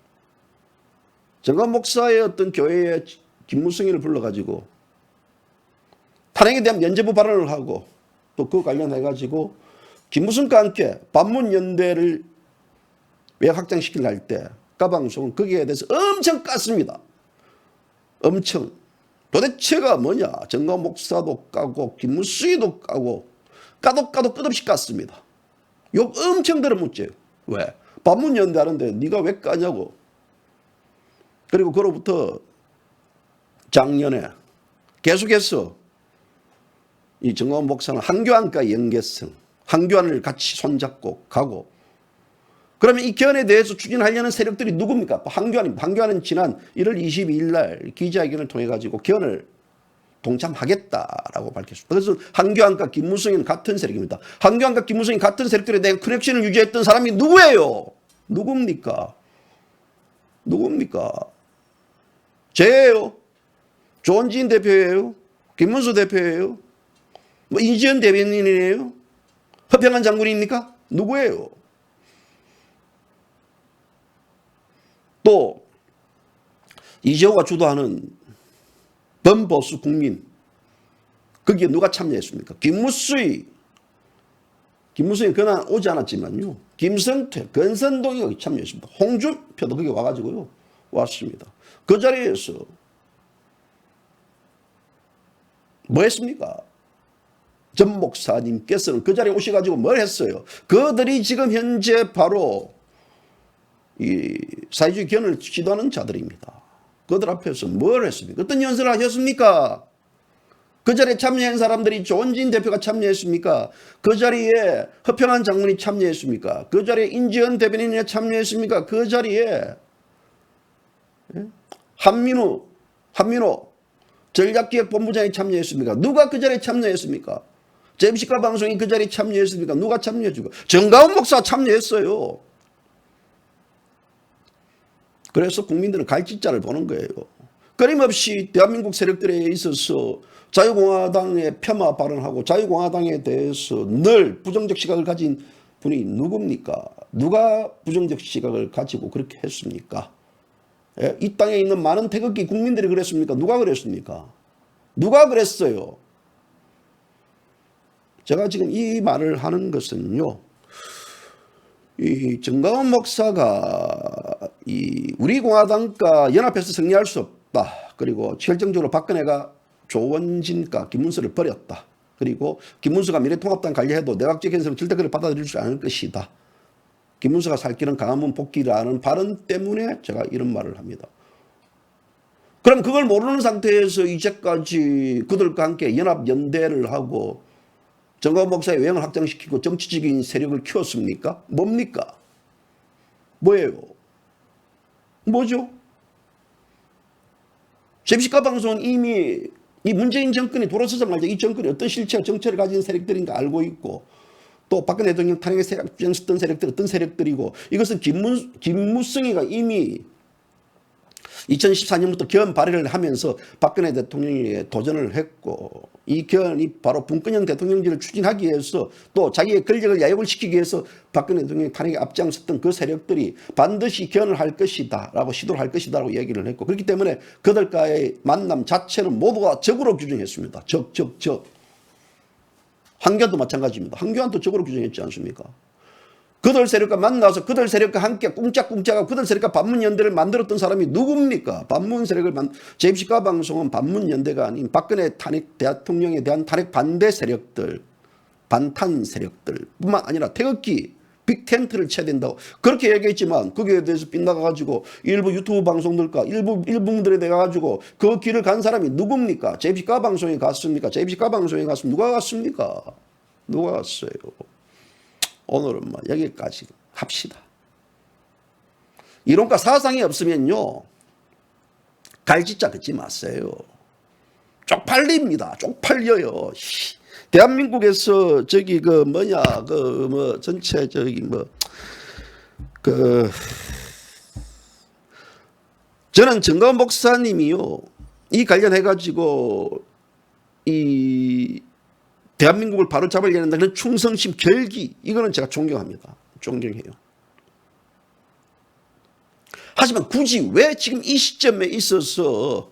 정가원 목사의 어떤 교회의 김무승이를 불러가지고 탄핵에 대한 면죄부 발언을 하고 또 그 관련해가지고 김무승과 함께 반문연대를 왜 확장시키려 할 때 까방송은 거기에 대해서 엄청 깠습니다. 엄청. 도대체가 뭐냐. 정가원 목사도 까고 김무수이도 까고 까도 끝없이 깠습니다. 욕 엄청 들어묻죠. 왜? 반문연대하는데 네가 왜 까냐고. 그리고 그로부터 작년에 계속해서 이 정가원 목사는 한교안과 연계성, 한교안을 같이 손잡고 가고 그러면 이 개헌에 대해서 추진하려는 세력들이 누굽니까? 한교안입니다. 한교안은 지난 1월 22일 날 기자회견을 통해 가지고 개헌을 동참하겠다라고 밝혔습니다. 그래서 한교안과 김무성은 같은 세력입니다. 한교안과 김무성이 같은 세력들에 대한 커넥션을 유지했던 사람이 누구예요? 누굽니까? 누굽니까? 저예요. 조은진 대표예요. 김문수 대표예요. 뭐 이지연 대변인이에요? 허평한 장군입니까? 누구예요? 또 이재호가 주도하는 범보수 국민, 거기에 누가 참여했습니까? 김무수이 그날 오지 않았지만요. 김성태, 건선동이가 참여했습니다. 홍준표도 거기 와가지고요. 왔습니다. 그 자리에서 뭐 했습니까? 전 목사님께서는 그 자리에 오셔가지고 뭘 했어요? 그들이 지금 현재 바로 이 사회주의 견을 지도하는 자들입니다. 그들 앞에서 뭘 했습니까? 어떤 연설을 하셨습니까? 그 자리에 참여한 사람들이 조원진 대표가 참여했습니까? 그 자리에 허평한 장군이 참여했습니까? 그 자리에 인지연 대변인이 참여했습니까? 그 자리에 한민호 전략기획본부장이 참여했습니까? 누가 그 자리에 참여했습니까? JBC가 방송이 그 자리에 참여했습니까? 누가 참여해주고? 정가운 목사 참여했어요. 그래서 국민들은 갈짓자를 보는 거예요. 끊임없이 대한민국 세력들에 있어서 자유공화당의 폄하 발언하고 자유공화당에 대해서 늘 부정적 시각을 가진 분이 누굽니까? 누가 부정적 시각을 가지고 그렇게 했습니까? 예? 이 땅에 있는 많은 태극기 국민들이 그랬습니까? 누가 그랬습니까? 누가 그랬어요? 제가 지금 이 말을 하는 것은요, 이 정가원 목사가 이 우리 공화당과 연합해서 승리할 수 없다. 그리고 결정적으로 박근혜가 조원진과 김문수를 버렸다. 그리고 김문수가 미래통합당 관리해도 내각제 견성은 절대 그를 받아들일 수 않을 것이다. 김문수가 살 길은 강화문 복귀라는 발언 때문에 제가 이런 말을 합니다. 그럼 그걸 모르는 상태에서 이제까지 그들과 함께 연합연대를 하고 정가원 목사의 외형을 확장시키고 정치적인 세력을 키웠습니까? 뭡니까? 뭐예요? 뭐죠? JBC가 방송은 이미 이 문재인 정권이 돌아서자마자 이 정권이 어떤 실체와 정체를 가진 세력들인가 알고 있고, 또 박근혜 대통령 탄핵에 앞장섰던 세력들 어떤 세력들이고, 이것은 김무성이가 이미 2014년부터 개헌 발의를 하면서 박근혜 대통령에게 도전을 했고, 이 개헌이 바로 분권형 대통령제를 추진하기 위해서 또 자기의 권력을 야욕을 시키기 위해서 박근혜 대통령 탄핵에 앞장섰던 그 세력들이 반드시 개헌을 할 것이다 라고 시도를 할 것이다 라고 얘기를 했고, 그렇기 때문에 그들과의 만남 자체는 모두가 적으로 규정했습니다. 적. 황교안도 마찬가지입니다. 황교안도 적으로 규정했지 않습니까? 그들 세력과 만나서 그들 세력과 함께 꿍짝꿍짝하고 그들 세력과 반문연대를 만들었던 사람이 누굽니까? JBC가 방송은 반문연대가 아닌 박근혜 탄핵 대통령에 대한 탄핵 반대 세력들, 반탄 세력들 뿐만 아니라 태극기, 빅텐트를 쳐야 된다고 그렇게 얘기했지만, 거기에 대해서 빗나가가지고 일부 유튜브 방송들과 일부 분들에 대해 가지고 그 길을 간 사람이 누굽니까? JBC가 방송에 갔습니까? JBC가 방송에 갔으면 누가 갔습니까? 누가 갔어요? 오늘은 뭐 여기까지 합시다. 이론과 사상이 없으면요, 갈짓자 긋지 마세요. 쪽팔립니다. 쪽팔려요. 대한민국에서 저기 전체 저는 정가원 목사님이요, 이 관련해 가지고 이 대한민국을 바로 잡으려는 그런 충성심, 결기, 이거는 제가 존경합니다. 존경해요. 하지만 굳이 왜 지금 이 시점에 있어서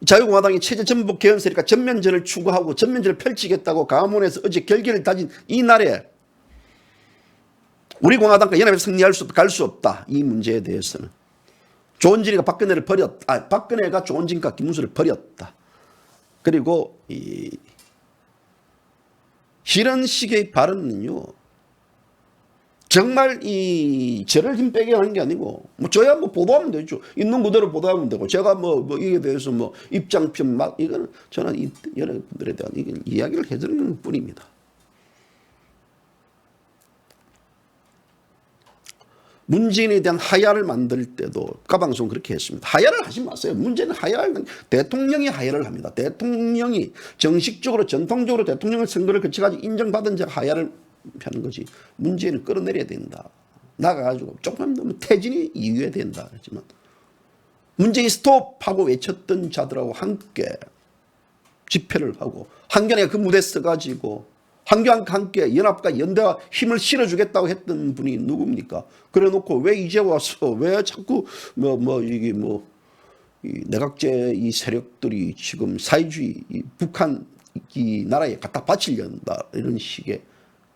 자유공화당이 체제 전복 개헌 세력과 전면전을 추구하고 전면전을 펼치겠다고 강화문에서 어제 결기를 다진 이 날에 우리 공화당과 연합해서 승리할 수 없다, 갈 수 없다, 이 문제에 대해서는 조원진이가 박근혜가 조원진과 김문수를 버렸다. 그리고 이런 식의 발언은요, 정말 저를 힘 빼게 하는 게 아니고, 저야 보도하면 되죠. 있는 그대로 보도하면 되고, 제가 이에 대해서 입장편 이거는 저는 여러분들에 대한 이야기를 해드리는 뿐입니다. 문재인에 대한 하야를 만들 때도 가방송 그렇게 했습니다. 하야를 하지 마세요. 문재인은 대통령이 하야를 합니다. 대통령이 정식적으로 전통적으로 대통령 선거를 거쳐가지고 인정받은 자가 하야를 하는 거지. 문재인을 끌어내려야 된다. 나가가지고 조금 더 퇴진이 이유에 된다 그랬지만, 문재인 스톱하고 외쳤던 자들하고 함께 집회를 하고 한겨레 그 무대 써가지고 한교안과 함께 연합과 연대와 힘을 실어주겠다고 했던 분이 누굽니까? 그래놓고 왜 이제 와서 왜 자꾸 이 내각제 이 세력들이 지금 사회주의 이 북한 이 나라에 갖다 바치려 한다 이런 식의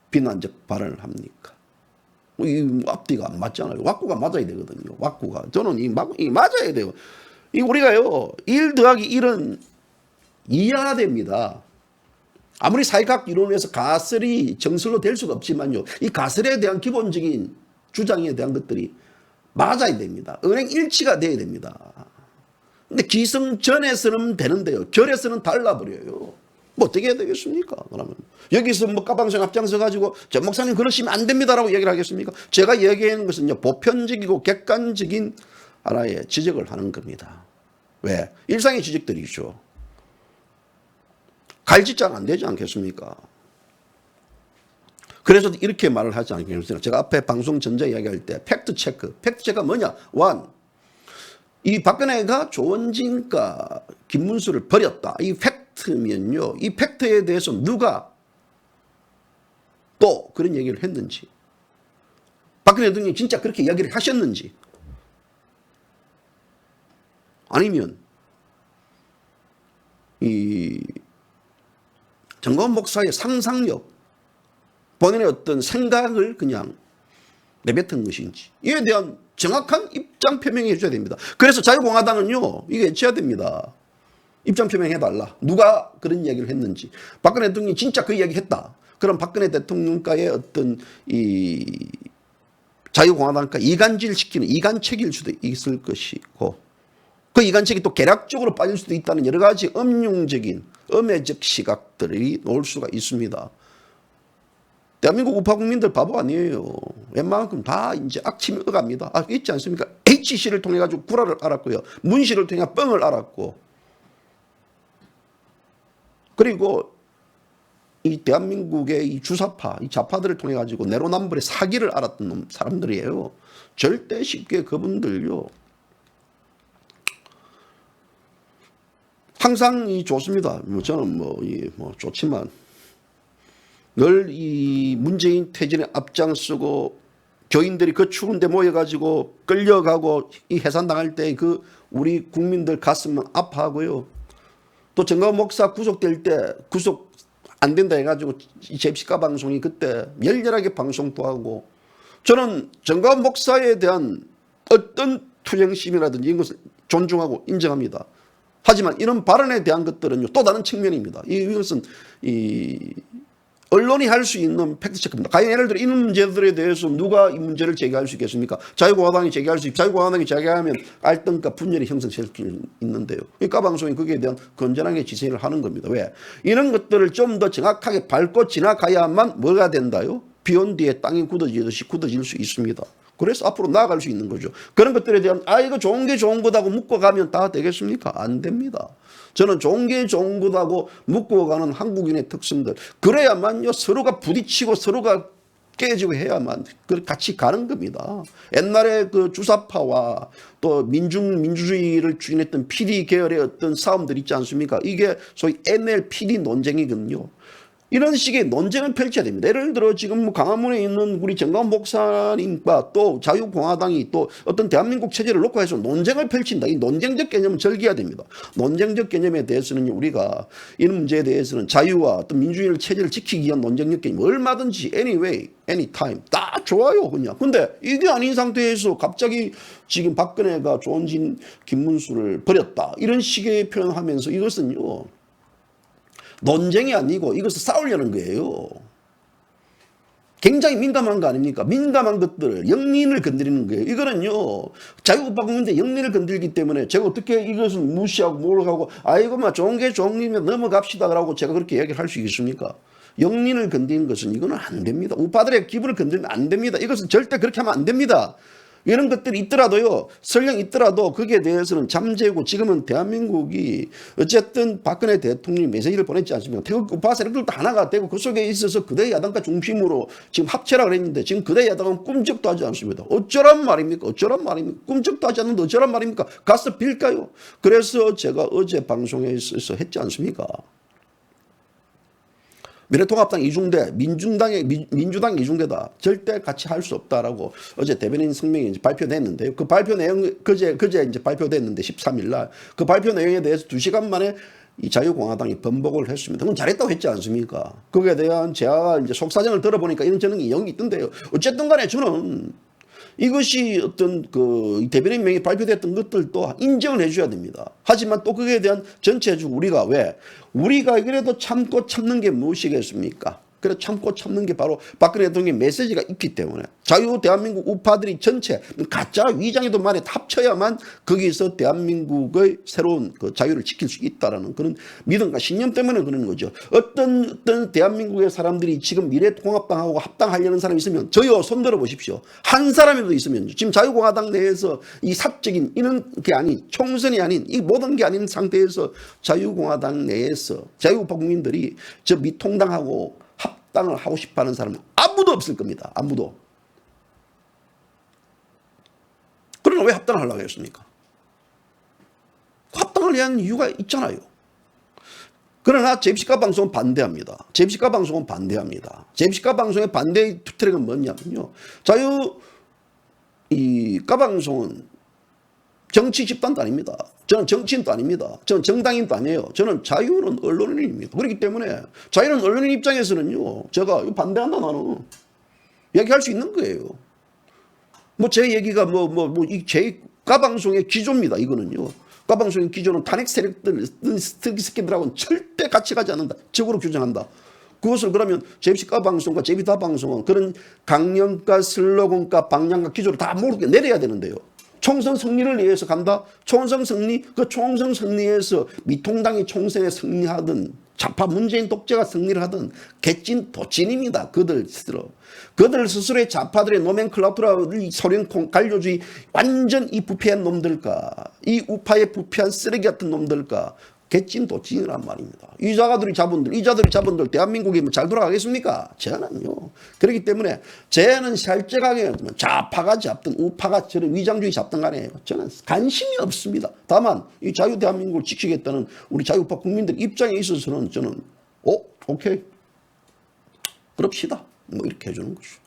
비난적 발언을 합니까? 이 앞뒤가 안 맞잖아요. 왁구가 맞아야 되거든요. 왁구가 저는 이 맞아야 돼요. 이 우리가요 1 더하기 1은 2 하나 됩니다. 아무리 사회과학 이론에서 가설이 정설로 될 수가 없지만요. 이 가설에 대한 기본적인 주장에 대한 것들이 맞아야 됩니다. 은행 일치가 돼야 됩니다. 근데 기성전에서는 되는데요. 결에서는 달라버려요. 뭐 어떻게 해야 되겠습니까? 그러면 여기서 뭐 까방송 앞장서 가지고 저 목사님 그러시면 안 됩니다라고 얘기를 하겠습니까? 제가 얘기하는 것은요. 보편적이고 객관적인 하나의 지적을 하는 겁니다. 왜? 일상의 지적들이죠. 갈짓자는 안 되지 않겠습니까? 그래서 이렇게 말을 하지 않겠습니까? 제가 앞에 방송 전자 이야기할 때 팩트체크. 팩트체크가 뭐냐? 원. 이 박근혜가 조원진과 김문수를 버렸다. 이 팩트면요. 이 팩트에 대해서 누가 또 그런 얘기를 했는지. 박근혜 대통령이 진짜 그렇게 이야기를 하셨는지. 아니면 이 정건 목사의 상상력, 본인의 어떤 생각을 그냥 내뱉은 것인지 이에 대한 정확한 입장 표명해 줘야 됩니다. 그래서 자유공화당은요 이게 해쳐야 됩니다. 입장 표명해달라. 누가 그런 이야기를 했는지. 박근혜 대통령이 진짜 그 이야기 했다. 그럼 박근혜 대통령과의 어떤 이 자유공화당과 이간질시키는 이간책일 수도 있을 것이고 그 이간책이 또 계략적으로 빠질 수도 있다는 여러 가지 음흉적인 음해적 시각들이 나올 수가 있습니다. 대한민국 우파 국민들 바보 아니에요. 웬만큼 다 이제 악취미 어갑니다. 있지 않습니까? HC를 통해 가지고 구라를 알았고요. 문씨를 통해 뻥을 알았고. 그리고 이 대한민국의 이 주사파, 이 좌파들을 통해 가지고 내로남불의 사기를 알았던 사람들이에요. 절대 쉽게 그분들요. 항상 좋습니다. 저는 좋지만 늘 이 문재인 퇴진에 앞장서고 교인들이 그 추운 데 모여가지고 끌려가고 이 해산당할 때 그 우리 국민들 가슴은 아파하고요. 또 정가원 목사 구속될 때 구속 안 된다 해가지고 이 제비시카 방송이 그때 열렬하게 방송도 하고 저는 정가원 목사에 대한 어떤 투쟁심이라든지 이런 것을 존중하고 인정합니다. 하지만 이런 발언에 대한 것들은요, 또 다른 측면입니다. 이것은 언론이 할 수 있는 팩트체크입니다. 과연 예를 들어 이런 문제들에 대해서 누가 이 문제를 제기할 수 있겠습니까? 자유공화당이 제기할 수 있고 자유공화당이 제기하면 갈등과 분열이 형성될 수 있는데요. 그러니까 방송이 거기에 대한 건전하게 지적을 하는 겁니다. 왜? 이런 것들을 좀 더 정확하게 밟고 지나가야만 뭐가 된다요? 비온 뒤에 땅이 굳어지듯이 굳어질 수 있습니다. 그래서 앞으로 나아갈 수 있는 거죠. 그런 것들에 대한 이거 좋은 게 좋은 거다고 묶어가면 다 되겠습니까? 안 됩니다. 저는 좋은 게 좋은 거다고 묶어가는 한국인의 특성들 그래야만요 서로가 부딪히고 서로가 깨지고 해야만 같이 가는 겁니다. 옛날에 그 주사파와 또 민주주의를 주인했던 PD 계열의 어떤 싸움들 있지 않습니까? 이게 소위 NLPD 논쟁이거든요. 이런 식의 논쟁을 펼쳐야 됩니다. 예를 들어 지금 광화문에 있는 우리 정가원 목사님과 또 자유공화당이 또 어떤 대한민국 체제를 놓고 해서 논쟁을 펼친다. 이 논쟁적 개념은 절기해야 됩니다. 논쟁적 개념에 대해서는 우리가 이런 문제에 대해서는 자유와 어떤 민주주의 체제를 지키기 위한 논쟁적 개념 얼마든지 anyway, anytime 다 좋아요 그냥. 근데 이게 아닌 상태에서 갑자기 지금 박근혜가 조원진, 김문수를 버렸다. 이런 식의 표현하면서 이것은요. 논쟁이 아니고 이것을 싸우려는 거예요. 굉장히 민감한 거 아닙니까? 민감한 것들을 영린을 건드리는 거예요. 이거는요 자유우파 국민들 영린을 건들기 때문에 제가 어떻게 이것을 무시하고 몰아가고 이거 좋은 게 좋은 일이면 넘어갑시다 라고 제가 그렇게 얘기를 할 수 있습니까? 영린을 건드리는 것은 이거는 안 됩니다. 우파들의 기분을 건드리면 안 됩니다. 이것은 절대 그렇게 하면 안 됩니다. 이런 것들이 있더라도요, 설령 있더라도 거기에 대해서는 잠재우고 지금은 대한민국이 어쨌든 박근혜 대통령이 메시지를 보냈지 않습니까? 태극 우파 세력들도 하나가 되고 그 속에 있어서 그대 야당과 중심으로 지금 합체라고 했는데 지금 그대 야당은 꿈쩍도 하지 않습니다. 어쩌란 말입니까? 어쩌란 말입니까? 꿈쩍도 하지 않는데 어쩌란 말입니까? 가서 빌까요? 그래서 제가 어제 방송에 있어서 했지 않습니까? 미래통합당 이중대, 민주당 이중대다. 절대 같이 할 수 없다라고 어제 대변인 성명이 이제 발표됐는데요. 그 발표 내용 그제 이제 발표됐는데 13일 날 그 발표 내용에 대해서 2시간 만에 이 자유공화당이 번복을 했습니다. 그건 잘했다고 했지 않습니까? 거기에 대한 제가 이제 속사정을 들어보니까 이런 저는 내용이 있던데요. 어쨌든 간에 저는 이것이 어떤 그 대변인 명의 발표됐던 것들도 인정을 해줘야 됩니다. 하지만 또 거기에 대한 전체적으로 우리가 그래도 참고 참는 게 무엇이겠습니까? 그래 참고 참는 게 바로 박근혜 대통령의 메시지가 있기 때문에 자유 대한민국 우파들이 전체 가짜 위장에도 만에 합쳐야만 거기서 대한민국의 새로운 그 자유를 지킬 수 있다라는 그런 믿음과 신념 때문에 그러는 거죠. 어떤 대한민국의 사람들이 지금 미래통합당하고 합당하려는 사람이 있으면 저요 손 들어 보십시오. 한 사람이라도 있으면 지금 자유공화당 내에서 이 사적인 이런 게 아닌 총선이 아닌 이 모든 게 아닌 상태에서 자유공화당 내에서 자유우파 국민들이 저 미통당하고 합당을 하고 싶어하는 사람은 아무도 없을 겁니다. 아무도. 그러나 왜 합당을 하려고 했습니까? 합당을 위한 이유가 있잖아요. 그러나 JBC가 방송은 반대합니다. JBC가 방송은 반대합니다. JBC가 방송의 반대의 트랙은 뭐냐면요. 이 까방송은 정치 집단도 아닙니다. 저는 정치인도 아닙니다. 저는 정당인도 아니에요. 저는 자유는 언론인입니다. 그렇기 때문에 자유는 언론인 입장에서는요. 제가 이거 반대한다 나는 얘기할 수 있는 거예요. 뭐 제 얘기가 제 까방송의 기조입니다. 이거는요. 까방송의 기조는 탄핵 세력들, 스키들하고는 절대 같이 가지 않는다. 적으로 규정한다. 그것을 그러면 JBC 까방송과 JB다 방송은 그런 강령과 슬로건과 방향과 기조를 다 모르게 내려야 되는데요. 총선 승리를 위해서 간다. 총선 승리, 그 총선 승리에서 미통당이 총선에 승리하든 좌파 문재인 독재가 승리를 하든 개찐 도찐입니다. 그들 스스로의 좌파들의 노멘클라투라 소련 관료주의 완전 이 부패한 놈들과 이 우파의 부패한 쓰레기 같은 놈들과 개찐 도찐이란 말입니다. 이자들이 잡은들 대한민국이 뭐 잘 돌아가겠습니까? 저는요. 그렇기 때문에 쟤는 살짝하게 좌파가 잡든 우파가 저런 위장주의 잡든 간에 저는 관심이 없습니다. 다만 이 자유 대한민국을 지키겠다는 우리 자유우파 국민들 입장에 있어서는 저는 오케이 그럽시다. 뭐 이렇게 해주는 것이죠.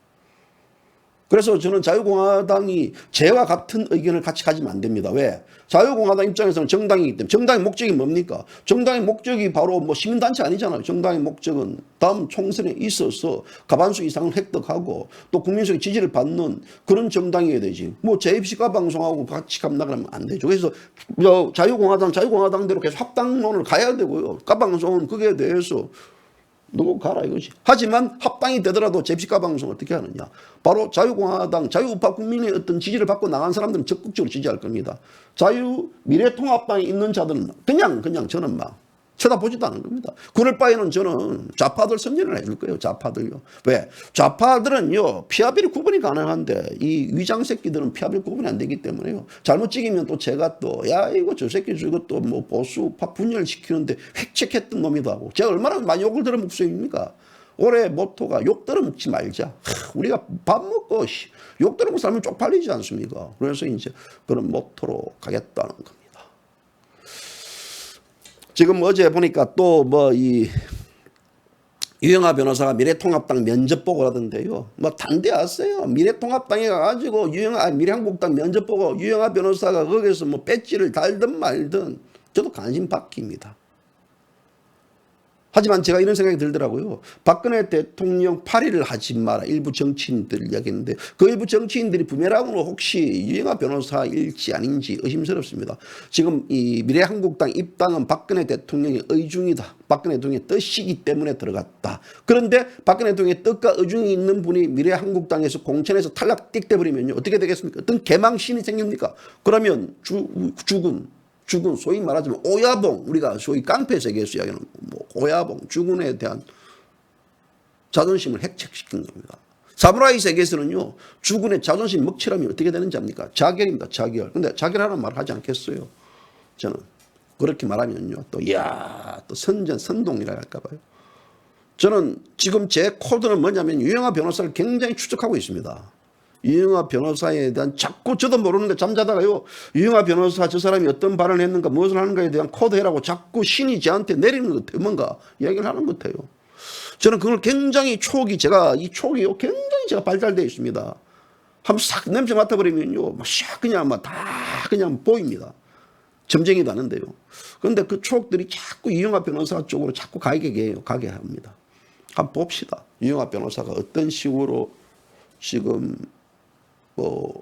그래서 저는 자유공화당이 제와 같은 의견을 같이 가지면 안 됩니다. 왜? 자유공화당 입장에서는 정당이기 때문에. 정당의 목적이 뭡니까? 정당의 목적이 바로 뭐 시민단체 아니잖아요. 정당의 목적은 다음 총선에 있어서 과반수 이상을 획득하고 또 국민적인 지지를 받는 그런 정당이어야 되지. 뭐 JBC가 방송하고 같이 나가면 안 되죠. 그래서 자유공화당대로 계속 합당론을 가야 되고요. 까방송은 거기에 대해서 누구 가라 이거지. 하지만 합당이 되더라도 JBC가 방송 어떻게 하느냐. 바로 자유공화당, 자유우파 국민의 어떤 지지를 받고 나간 사람들은 적극적으로 지지할 겁니다. 미래통합당에 있는 자들은 그냥 저는 막 쳐다보지도 않은 겁니다. 그럴 바에는 저는 좌파들 선전을 해줄 거예요. 좌파들요. 왜? 좌파들은요. 피아비리 구분이 가능한데 이 위장 새끼들은 피아비리 구분이 안 되기 때문에요. 잘못 찍으면 또 제가 또 야 이거 저 새끼 저것도 뭐 보수파 분열시키는데 획책했던 놈이다 하고 제가 얼마나 많이 욕을 들은 목소리입니까? 올해 모토가 욕 들어먹지 말자. 우리가 밥 먹고 욕 들어먹고 살면 쪽팔리지 않습니까? 그래서 이제 그런 모토로 가겠다는 겁니다. 지금 어제 보니까 또 유영하 변호사가 미래통합당 면접 보고 하던데요. 뭐 단대하세요. 미래통합당에 가가지고 미래한국당 면접 보고 유영하 변호사가 거기서 뭐 배지를 달든 말든 저도 관심 바뀝니다. 하지만 제가 이런 생각이 들더라고요. 박근혜 대통령 파리를 하지 마라. 일부 정치인들 이야기했는데 그 일부 정치인들이 부메랑으로 혹시 유영하 변호사일지 아닌지 의심스럽습니다. 지금 이 미래한국당 입당은 박근혜 대통령의 의중이다. 박근혜 대통령의 뜻이기 때문에 들어갔다. 그런데 박근혜 대통령의 뜻과 의중이 있는 분이 미래한국당에서 공천에서 탈락 띡 돼버리면요. 어떻게 되겠습니까? 어떤 개망신이 생깁니까? 그러면 죽은 소위 말하자면 오야봉, 우리가 소위 깡패 세계에서 이야기하는 오야봉, 죽은에 대한 자존심을 획책시킨 겁니다. 사무라이 세계에서는요. 죽은의 자존심 먹칠하면 어떻게 되는지 압니까? 자결입니다. 자결. 근데 자결하는 말을 하지 않겠어요. 저는 그렇게 말하면요. 또 선동이라 할까 봐요. 저는 지금 제 코드는 뭐냐면 유영하 변호사를 굉장히 추적하고 있습니다. 유영하 변호사에 대한 자꾸 저도 모르는데 잠자다가요. 유영하 변호사 저 사람이 어떤 발언을 했는가 무엇을 하는가에 대한 코드 해라고 자꾸 신이 저한테 내리는 것 같아요. 뭔가 이야기를 하는 것 같아요. 저는 그걸 굉장히 이 촉이 굉장히 제가 발달되어 있습니다. 한번 싹 냄새 맡아버리면요, 싹 그냥 다 그냥 보입니다. 점쟁이도 아는데요. 그런데 그 촉들이 자꾸 이영하 변호사 쪽으로 자꾸 가게 합니다. 한번 봅시다. 이영하 변호사가 어떤 식으로 지금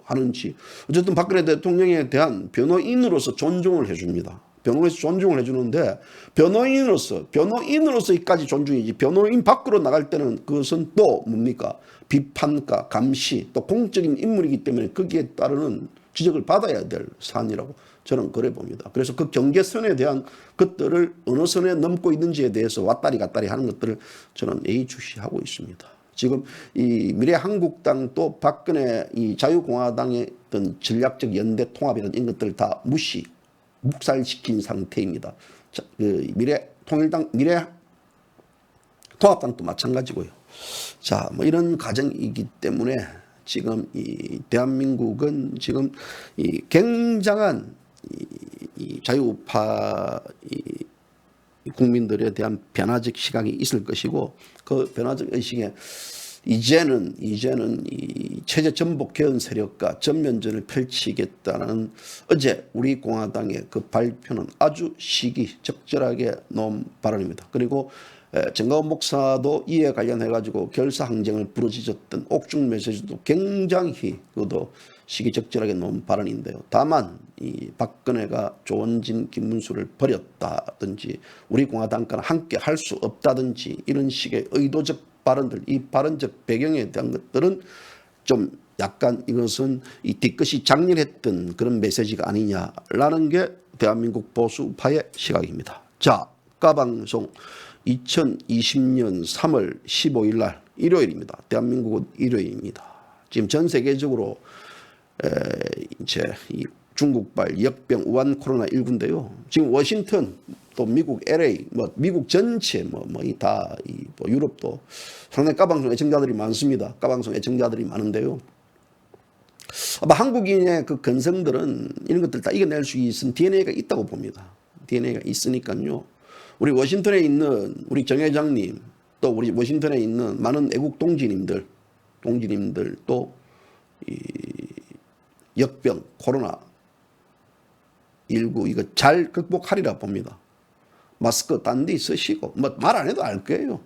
하는지. 어쨌든 박근혜 대통령에 대한 변호인으로서 존중을 해줍니다. 변호인으로서 존중을 해주는데 변호인으로서까지 존중이지 변호인 밖으로 나갈 때는 그것은 또 뭡니까? 비판과 감시 또 공적인 인물이기 때문에 거기에 따르는 지적을 받아야 될 사안이라고 저는 그래 봅니다. 그래서 그 경계선에 대한 것들을 어느 선에 넘고 있는지에 대해서 왔다리 갔다리 하는 것들을 저는 예의주시하고 있습니다. 지금 이 미래한국당도 박근혜 이 자유공화당의 어떤 전략적 연대 통합이라는 이런 것들을 다 묵살시킨 상태입니다. 자, 그 미래통합당도 마찬가지고요. 자, 뭐 이런 과정이기 때문에 지금 이 대한민국은 지금 이 굉장한 이 자유우파 국민들에 대한 변화적 시각이 있을 것이고 그 변화적 의식에 이제는 이 체제 전복 개헌 세력과 전면전을 펼치겠다는 어제 우리 공화당의 그 발표는 아주 시기적절하게 놓은 발언입니다. 그리고 정가원 목사도 이에 관련해 가지고 결사항쟁을 부르짖었던 옥중 메시지도 굉장히 그것도 시기적절하게 놓은 발언인데요. 다만 이 박근혜가 조원진 김문수를 버렸다든지 우리 공화당과는 함께 할 수 없다든지 이런 식의 의도적 발언들, 이 발언적 배경에 대한 것들은 좀 약간 이것은 이 뒤끝이 장렬했던 그런 메시지가 아니냐라는 게 대한민국 보수파의 시각입니다. 자, 까방송 2020년 3월 15일 날 일요일입니다. 대한민국은 일요일입니다. 지금 전 세계적으로 이제 이 중국발 역병 우한 코로나19인데요. 지금 워싱턴 또 미국 LA 미국 전체 유럽도 상당히 까방송 애청자들이 많습니다. 까방송 애청자들이 많은데요. 아마 한국인의 그 근성들은 이런 것들 다 이겨낼 수 있는 DNA가 있다고 봅니다. DNA가 있으니까요. 우리 워싱턴에 있는 우리 정 회장님 또 우리 워싱턴에 있는 많은 애국 동지님들 또 이 역병 코로나 19 이거 잘 극복하리라 봅니다. 마스크 딴 데 쓰시고 말 안 해도 알 거예요.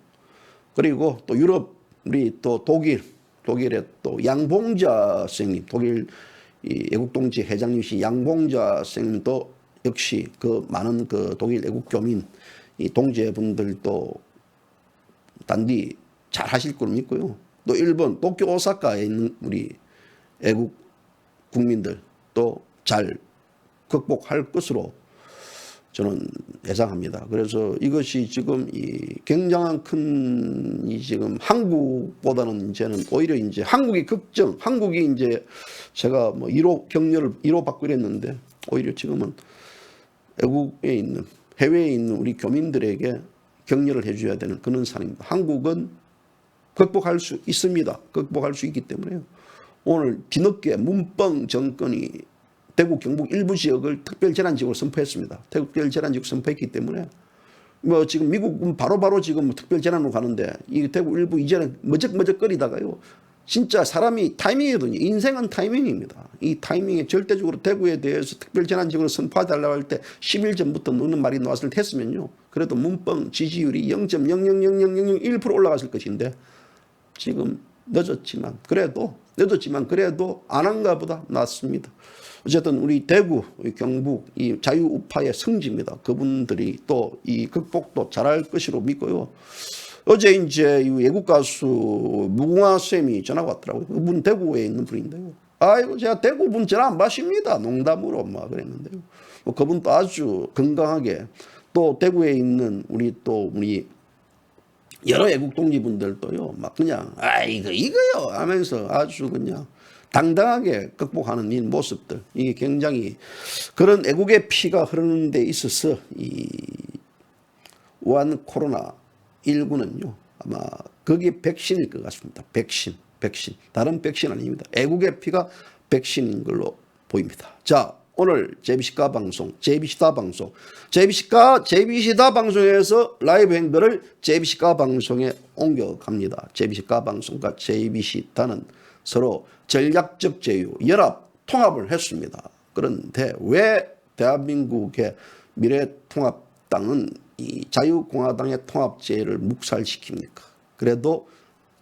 그리고 또 유럽 우리 또 독일의 또 양봉자 선생님 독일 이 애국동지 회장님이신 양봉자 선생님도 역시 그 많은 그 독일 애국 교민 이 동지분들도 단디 잘 하실 걸 믿고요. 또 일본 도쿄 오사카에 있는 우리 애국 국민들 또 잘 극복할 것으로 저는 예상합니다. 그래서 이것이 지금 이 굉장한 큰 이 지금 한국보다는 이제는 오히려 이제 한국이 이제 제가 뭐 1호 격려를 1호 받고 이랬는데 오히려 지금은 외국에 있는 해외에 있는 우리 교민들에게 격려를 해줘야 되는 그런 상황입니다. 한국은 극복할 수 있습니다. 극복할 수 있기 때문에요. 오늘 뒤늦게 문뻥 정권이 대구 경북 일부 지역을 특별재난지역으로 선포했습니다. 특별재난지역 선포했기 때문에 뭐 지금 미국은 바로바로 지금 특별재난으로 가는데 이 대구 일부 이제는 머적머적거리다가요. 진짜 사람이 타이밍이거든요. 인생은 타이밍입니다. 이 타이밍에 절대적으로 대구에 대해서 특별재난지역으로 선포해달라고 할 때 10일 전부터 너는 말이 나왔을 때 했으면요. 그래도 문뻥 지지율이 0.0000001% 올라갔을 것인데 지금 늦었지만 그래도 안 한가 보다 낫습니다. 어쨌든 우리 대구, 경북 이 자유우파의 성지입니다. 그분들이 또 이 극복도 잘할 것으로 믿고요. 어제 이제 이 외국 가수 무궁화 쌤이 전화가 왔더라고요. 그분 대구에 있는 분인데요. 아이고 제가 대구 분 전화 안 받습니다. 농담으로 막 그랬는데요. 뭐 그분도 아주 건강하게 또 대구에 있는 우리 여러 애국 동지분들도요. 막 그냥 이거요 하면서 아주 그냥 당당하게 극복하는 이 모습들 이게 굉장히 그런 애국의 피가 흐르는 데 있어서 이 우한 코로나 19는요 아마 거기에 백신일 것 같습니다. 백신 다른 백신 아닙니다. 애국의 피가 백신인 걸로 보입니다. 자 오늘 JBC가 방송, JBC다 방송, JBC다 방송에서 라이브 행보를 JBC가 방송에 옮겨갑니다. JBC가 방송과 JBC다는 서로 전략적 제휴, 연합, 통합을 했습니다. 그런데 왜 대한민국의 미래통합당은 이 자유공화당의 통합제를 묵살시킵니까? 그래도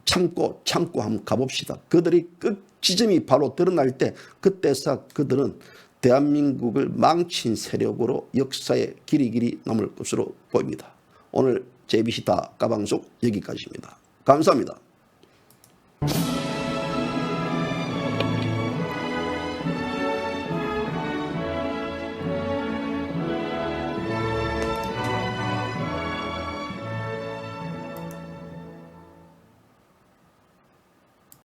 참고 한번 가봅시다. 그들이 끝 지점이 바로 드러날 때 그때서 그들은 대한민국을 망친 세력으로 역사에 길이 남을 것으로 보입니다. 오늘 JBC다 까방송 여기까지입니다. 감사합니다.